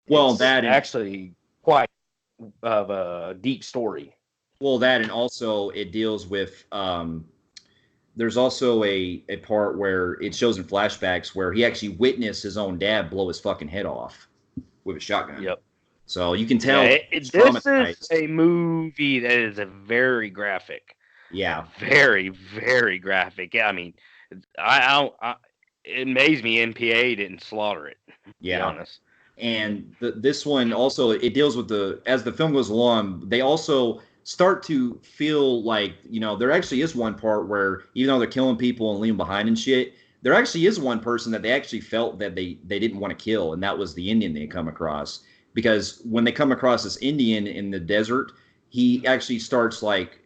Well, It's actually quite of a deep story. that and also it deals with there's also a part where it shows in flashbacks where he actually witnessed his own dad blow his fucking head off with a shotgun. Yep. So you can tell this is a movie that is a very graphic. Yeah. Very, very graphic. Yeah, I mean, it amazed me NPA didn't slaughter it. Yeah. To be honest. And this one also it deals with as the film goes along, they also start to feel like there actually is one part where even though they're killing people and leaving behind and shit, there actually is one person that they actually felt that they didn't want to kill, and that was the Indian they come across. Because when they come across this Indian in the desert, he actually starts like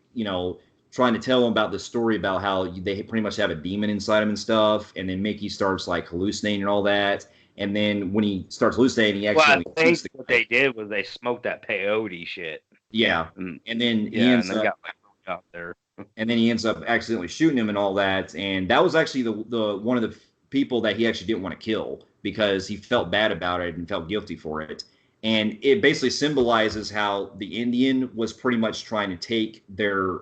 trying to tell them about the story about how they pretty much have a demon inside him and stuff, and then Mickey starts like hallucinating and all that. And then when he starts hallucinating, he actually I think what they did was they smoked that peyote shit. Yeah, and then he ends up out there. And then he ends up accidentally shooting him and all that. And that was actually the one of the people that he actually didn't want to kill because he felt bad about it and felt guilty for it. And it basically symbolizes how the Indian was pretty much trying to take their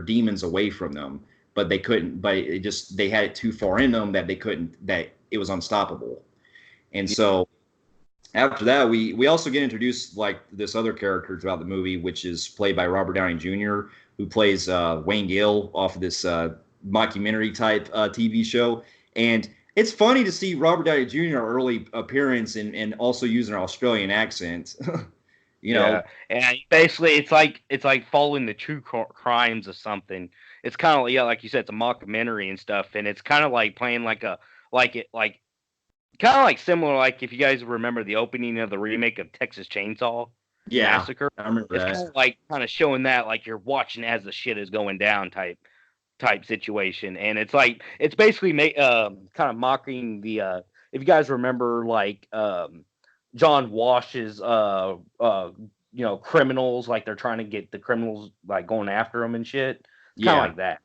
demons away from them, but they couldn't. But they had it too far in them that they couldn't. That it was unstoppable. And so after that, we also get introduced like this other character throughout the movie, which is played by Robert Downey Jr., who plays Wayne Gale off of this mockumentary type TV show. And it's funny to see Robert Downey Jr. early appearance and also using an Australian accent. And basically it's like following the true crimes of something. It's kind of like you said, it's a mockumentary and stuff, and it's kind of like playing kind of like similar, like if you guys remember the opening of the remake of Texas Chainsaw Massacre. I remember it's that. kind of showing that like you're watching as the shit is going down type situation, and it's basically kind of mocking the if you guys remember like John Wash's criminals, like they're trying to get the criminals like going after them and shit. It's kind of like that.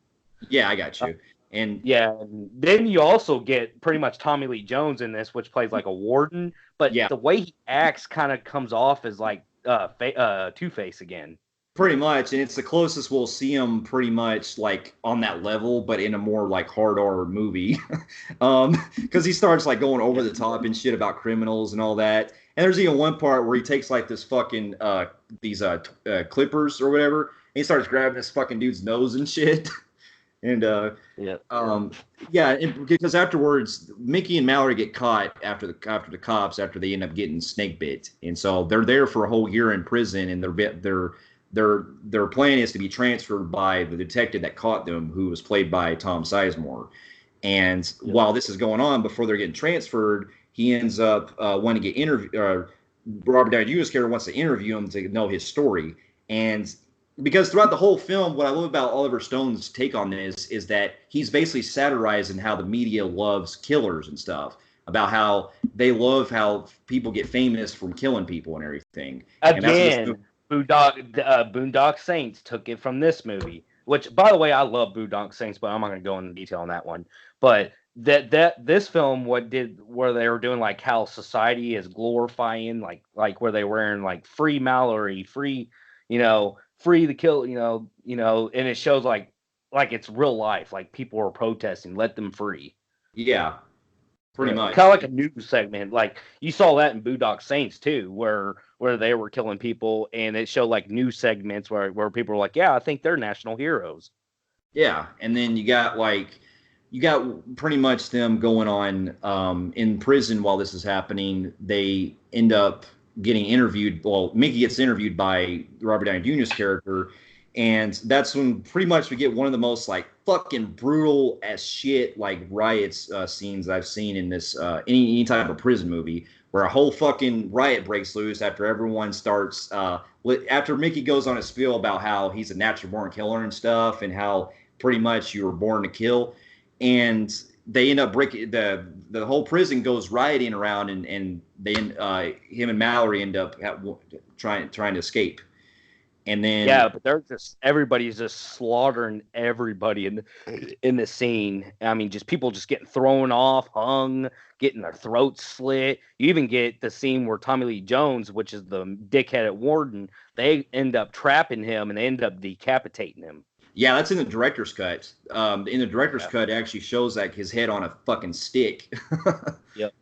Yeah, I got you. And then you also get pretty much Tommy Lee Jones in this, which plays like a warden, but the way he acts kind of comes off as like Two-Face again. Pretty much, and it's the closest we'll see him pretty much like on that level, but in a more like hard R movie. Because he starts like going over the top and shit about criminals and all that. And there's even one part where he takes like this fucking these clippers or whatever, and he starts grabbing this fucking dude's nose and shit. And because afterwards Mickey and Mallory get caught after the cops after they end up getting snake bit, and so they're there for a whole year in prison, and their plan is to be transferred by the detective that caught them, who was played by Tom Sizemore. And while this is going on, before they're getting transferred, he ends up wanting to get interviewed. Robert Downey Jr.'s character wants to interview him to know his story, and because throughout the whole film, what I love about Oliver Stone's take on this is that he's basically satirizing how the media loves killers and stuff, about how they love how people get famous from killing people and everything. Again, Boondock Saints took it from this movie, which, by the way, I love Boondock Saints, but I'm not going to go into detail on that one. But this film, where they were doing like how society is glorifying, like where they were wearing like free Mallory, free the kill, and it shows like it's real life, like people are protesting, let them free. Yeah, pretty much. Kind of like a news segment. Like you saw that in Boondock Saints too, where where they were killing people, and it showed like news segments where people were like, yeah, I think they're national heroes. Yeah, and then you got pretty much them going on in prison while this is happening. They end up getting interviewed. Well, Mickey gets interviewed by Robert Downey Jr.'s character, and that's when pretty much we get one of the most like fucking brutal as shit like riots scenes I've seen in this any type of prison movie, where a whole fucking riot breaks loose after everyone starts after Mickey goes on a spiel about how he's a natural born killer and stuff, and how pretty much you were born to kill, and they end up breaking the whole prison goes rioting around, and they him and Mallory end up trying to escape, and then Yeah, but everybody's just slaughtering everybody in the scene. I mean, just people just getting thrown off, hung, getting their throats slit. You even get the scene where Tommy Lee Jones, which is the dickheaded warden, they end up trapping him and they end up decapitating him. yeah, that's in the director's cut. In the director's cut, it actually shows like his head on a fucking stick. Yep.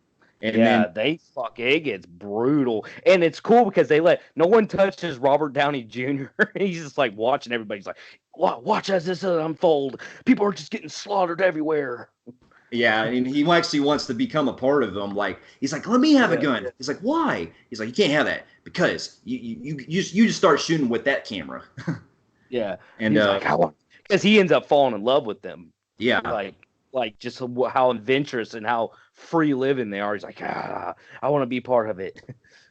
And yeah, then it gets brutal. And it's cool because no one touches Robert Downey Jr. He's just like watching everybody. He's like, watch as this unfold. People are just getting slaughtered everywhere. yeah, and he actually wants to become a part of them. Like he's like, let me have a gun. He's like, why? He's like, you can't have that because you just start shooting with that camera. Yeah, and he's like, because he ends up falling in love with them. Yeah, like just how adventurous and how free living they are. He's like, I want to be part of it.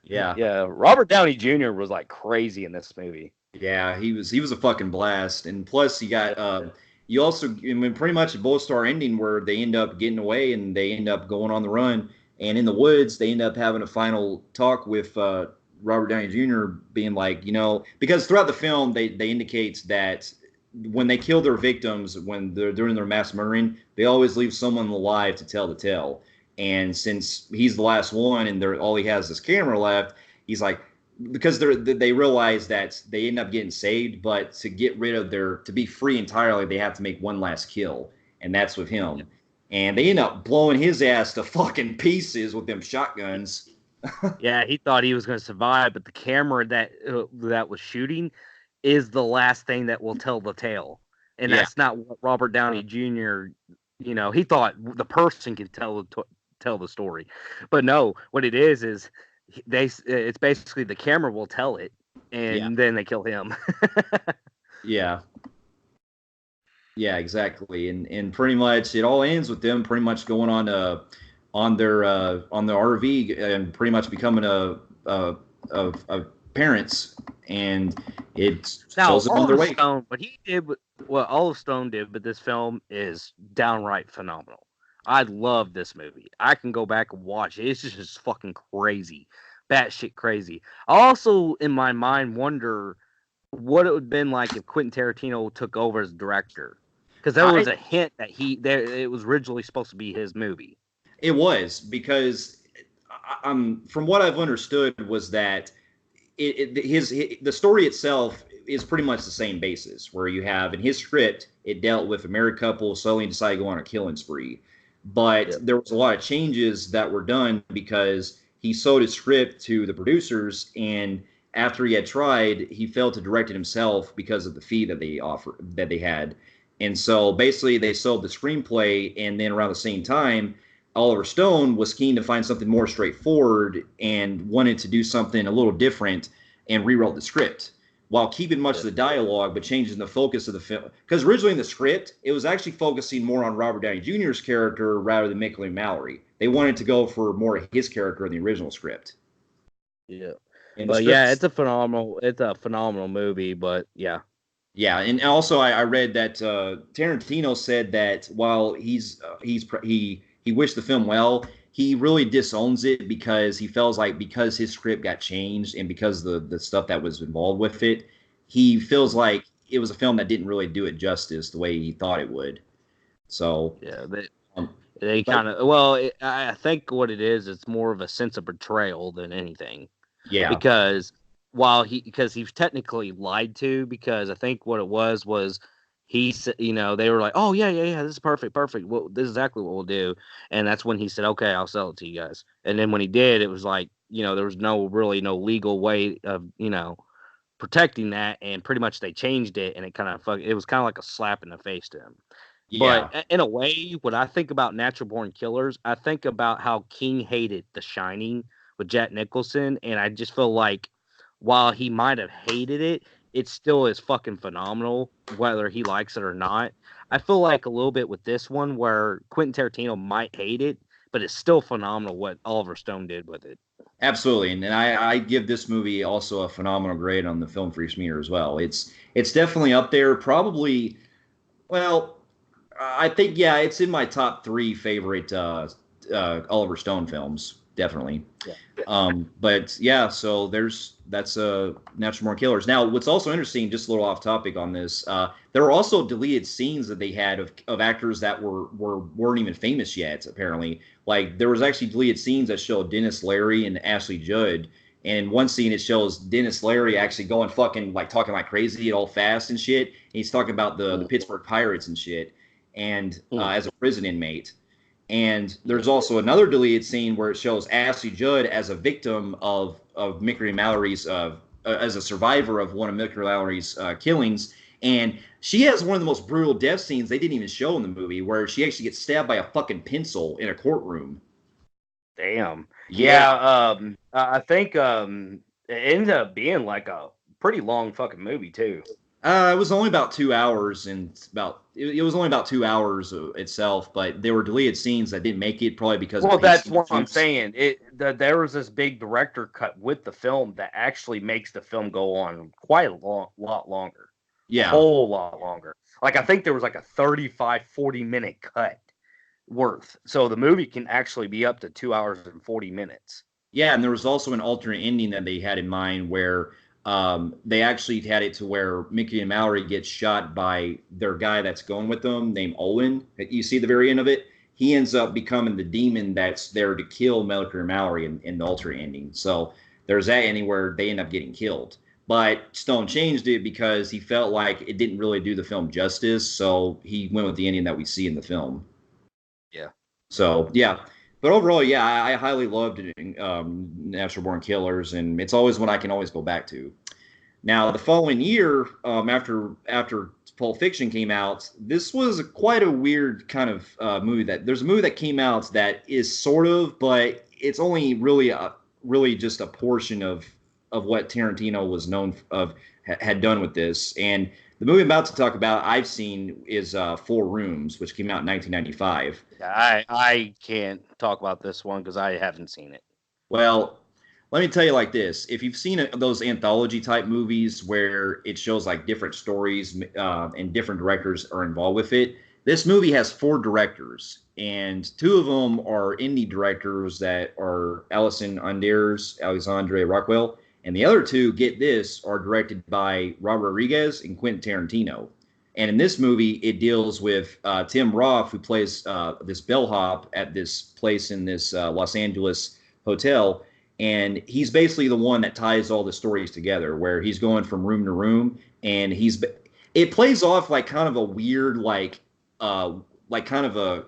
Yeah, yeah. Robert Downey Jr. was like crazy in this movie. Yeah, he was a fucking blast, and plus you got you also I mean pretty much a both star ending where they end up getting away and they end up going on the run, and in the woods they end up having a final talk with Robert Downey Jr. being like, because throughout the film they indicate that when they kill their victims, when they're doing their mass murdering, they always leave someone alive to tell the tale. And since he's the last one and all he has is camera left, he's like, because they realize that they end up getting saved, but to get rid of to be free entirely, they have to make one last kill, and that's with him. Yeah. And they end up blowing his ass to fucking pieces with them shotguns. Yeah, he thought he was going to survive, but the camera that was shooting is the last thing that will tell the tale. And that's not what Robert Downey Jr., he thought the person can tell the story. But no, what it is it's basically the camera will tell it, and then they kill him. Yeah. Yeah, exactly. And pretty much it all ends with them pretty much going on their RV and pretty much becoming a parents, and it shows them on their way. What he did, what Olive Stone did, but this film is downright phenomenal. I love this movie. I can go back and watch it. It's just fucking crazy, batshit crazy. I also, in my mind, wonder what it would have been like if Quentin Tarantino took over as director, because there was a hint that it was originally supposed to be his movie. It was, because from what I've understood was that the story itself is pretty much the same basis, where you have in his script it dealt with a married couple suddenly decided to go on a killing spree, but there was a lot of changes that were done because he sold his script to the producers, and after he had tried, he failed to direct it himself because of the fee that they had. And so basically they sold the screenplay, and then around the same time Oliver Stone was keen to find something more straightforward and wanted to do something a little different and rewrote the script while keeping much of the dialogue, but changing the focus of the film. Because originally in the script, it was actually focusing more on Robert Downey Jr.'s character rather than Mickey and Mallory. They wanted to go for more of his character in the original script. Yeah. But yeah, it's a phenomenal movie, but yeah. Yeah, and also I read that Tarantino said that while he wished the film well, he really disowns it because he feels like because his script got changed and because the stuff that was involved with it, he feels like it was a film that didn't really do it justice the way he thought it would. So yeah, they kind of I think what it is, it's more of a sense of betrayal than anything. Yeah, because he's technically lied to, because I think what it was they were like, "Oh yeah, this is perfect. Well, this is exactly what we'll do." And that's when he said, "Okay, I'll sell it to you guys." And then when he did, it was like, there was no legal way of protecting that, and pretty much they changed it, and it was kind of like a slap in the face to him. But Yeah, in a way, when I think about Natural Born Killers, I think about how King hated The Shining with Jack Nicholson, and I just feel like while he might have hated it, it still is fucking phenomenal, whether he likes it or not. I feel like a little bit with this one where Quentin Tarantino might hate it, but it's still phenomenal what Oliver Stone did with it. absolutely. And I give this movie also a phenomenal grade on the Film Freaks meter as well. It's definitely up there. Probably, well, I think yeah, it's in my top three favorite Oliver Stone films. Definitely. Yeah. But yeah, so that's Natural Born Killers. Now, what's also interesting, just a little off topic on this, there were also deleted scenes that they had of actors that weren't even famous yet. Apparently, like there was actually deleted scenes that showed Dennis Leary and Ashley Judd. And in one scene, it shows Dennis Leary actually going fucking like talking like crazy, all fast and shit. And he's talking about the Pittsburgh Pirates and shit, and as a prison inmate. And there's also another deleted scene where it shows Ashley Judd as a victim of Mickey Mallory's as a survivor of one of Mickey Mallory's killings. And she has one of the most brutal death scenes they didn't even show in the movie, where she actually gets stabbed by a fucking pencil in a courtroom. Damn. Yeah, Yeah. I think it ended up being like a pretty long fucking movie too. it was only about 2 hours, and it was only about 2 hours itself. But there were deleted scenes that didn't make it, probably because of Well, that's pacing what I'm issues. saying. There was this big director cut with the film that actually makes the film go on quite a lot longer, a Yeah, whole lot longer. Like I think there was like a 35, 40-minute cut worth. So the movie can actually be up to 2 hours and 40 minutes. yeah, and there was also an alternate ending that they had in mind where they actually had it to where Mickey and Mallory get shot by their guy that's going with them named Owen. You see the very end of it. He ends up becoming the demon that's there to kill Mickey and Mallory in the alternate ending. So there's that ending where they end up getting killed. But Stone changed it because he felt like it didn't really do the film justice. So he went with the ending that we see in the film. Yeah. So yeah, but overall, yeah, I highly loved Natural Born Killers, and it's always one I can always go back to. Now, the following year, after Pulp Fiction came out, this was quite a weird kind of movie. That there's a movie that came out that is sort of, but it's only really just a portion of what Tarantino was known of had done with this. And the movie I'm about to talk about, I've seen is Four Rooms, which came out in 1995. I can't talk about this one because I haven't seen it. Well, let me tell you like this: if you've seen those anthology type movies where it shows like different stories and different directors are involved with it, this movie has four directors, and two of them are indie directors that are Alexandre Rockwell, and the other two, get this, are directed by Robert Rodriguez and Quentin Tarantino. And in this movie, it deals with Tim Roth, who plays this bellhop at this place in this Los Angeles hotel, and he's basically the one that ties all the stories together, where he's going from room to room, and it plays off like kind of a weird like kind of a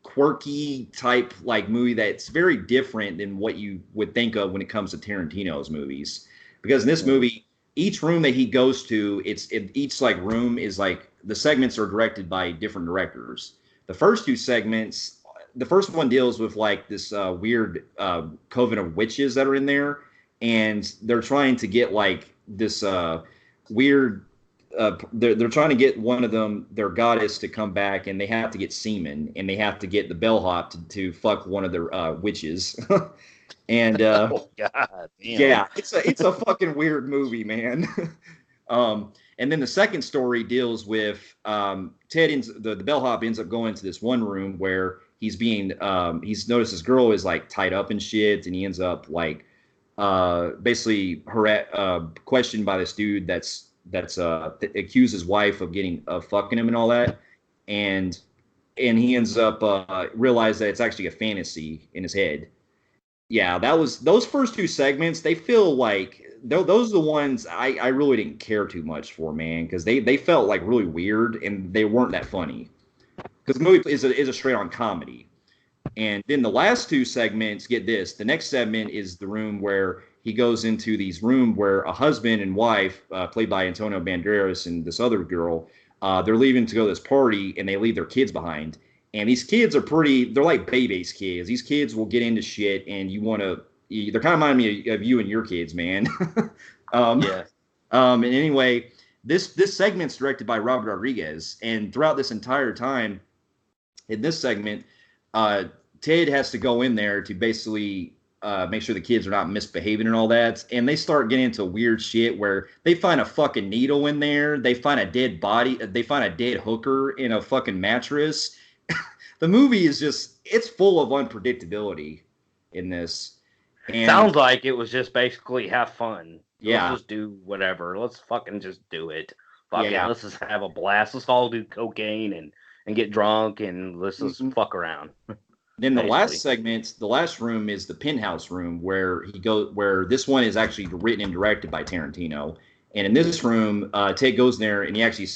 quirky type like movie that's very different than what you would think of when it comes to Tarantino's movies. Because in this movie, each room that he goes to, each like room is like the segments are directed by different directors. The first two segments, the first one deals with like this weird coven of witches that are in there, and they're trying to get like this weird. They're trying to get one of them, their goddess, to come back, and they have to get semen, and they have to get the bellhop to fuck one of their witches. And Oh God, damn. yeah, it's a fucking weird movie, man. And then the second story deals with the bellhop ends up going to this one room where he's noticed this girl is like tied up and shit, and he ends up like basically questioned by this dude that accused his wife of getting fucking him and all that, and he ends up realize that it's actually a fantasy in his head. Yeah, that was those first two segments. They feel like those are the ones I really didn't care too much for, man, because they felt like really weird and they weren't that funny. Because the movie is a straight on comedy. And then the last two segments, get this. The next segment is the room where he goes into these room where a husband and wife, played by Antonio Banderas and this other girl, they're leaving to go to this party and they leave their kids behind. And these kids are they're like baby's kids. These kids will get into shit and they're kind of remind me of you and your kids, man. um, Yeah. and anyway, this segment's directed by Robert Rodriguez. And throughout this entire time, in this segment, uh, Ted has to go in there to basically make sure the kids are not misbehaving and all that. And they start getting into weird shit where they find a fucking needle in there. They find a dead body. They find a dead hooker in a fucking mattress. The movie is it's full of unpredictability in this. And Sounds like it was just basically have fun. Let's yeah, just do whatever. Let's fucking just do it. yeah, Fuck it. yeah. Let's just have a blast. Let's all do cocaine and get drunk and let's just Mhm. fuck around. Then the last Basically. segment, the last room is the penthouse room where this one is actually written and directed by Tarantino. And in this room, Ted goes there and you actually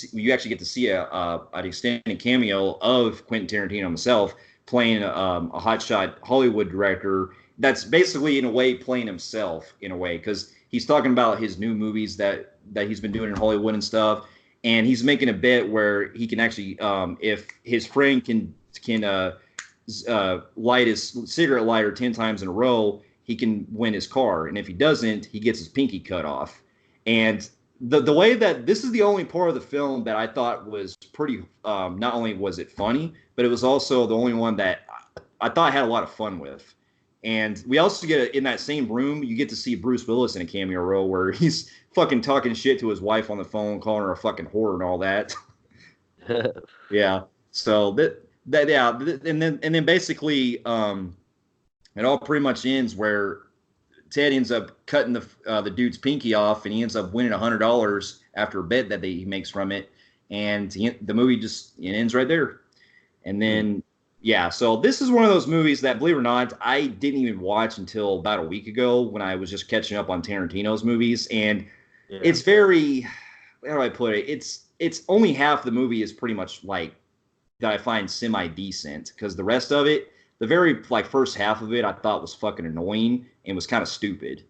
get to see an extended cameo of Quentin Tarantino himself playing a hotshot Hollywood director that's basically in a way playing himself in a way because he's talking about his new movies that he's been doing in Hollywood and stuff. And he's making a bet where he can actually, if his friend can light his cigarette lighter 10 times in a row, he can win his car. And if he doesn't, he gets his pinky cut off. And the way that this is the only part of the film that I thought was pretty, not only was it funny, but it was also the only one that I thought I had a lot of fun with. And we also get in that same room, you get to see Bruce Willis in a cameo role where he's fucking talking shit to his wife on the phone, calling her a fucking whore and all that. Yeah. So that yeah, and then basically it all pretty much ends where Ted ends up cutting the dude's pinky off, and he ends up winning $100 after a bet that he makes from it, and the movie just it ends right there. And then yeah, so this is one of those movies that, believe it or not, I didn't even watch until about a week ago when I was just catching up on Tarantino's movies, and Yeah. it's very, how do I put it? It's only half the movie is pretty much like that I find semi decent because the rest of it, the very like first half of it, I thought was fucking annoying and was kind of stupid.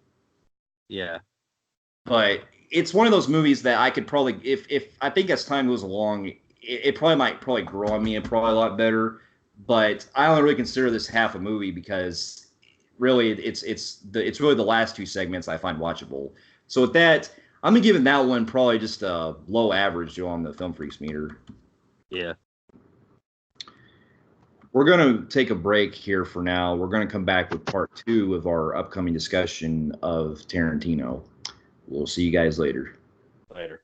Yeah. But it's one of those movies that I could probably, if I think as time goes along, it probably might probably grow on me and probably a lot better. But I only really consider this half a movie because really it's really the last two segments I find watchable. So with that, I'm gonna give that one probably just a low average on the Film Freaks meter. Yeah. We're going to take a break here for now. We're going to come back with part two of our upcoming discussion of Tarantino. We'll see you guys later. Later.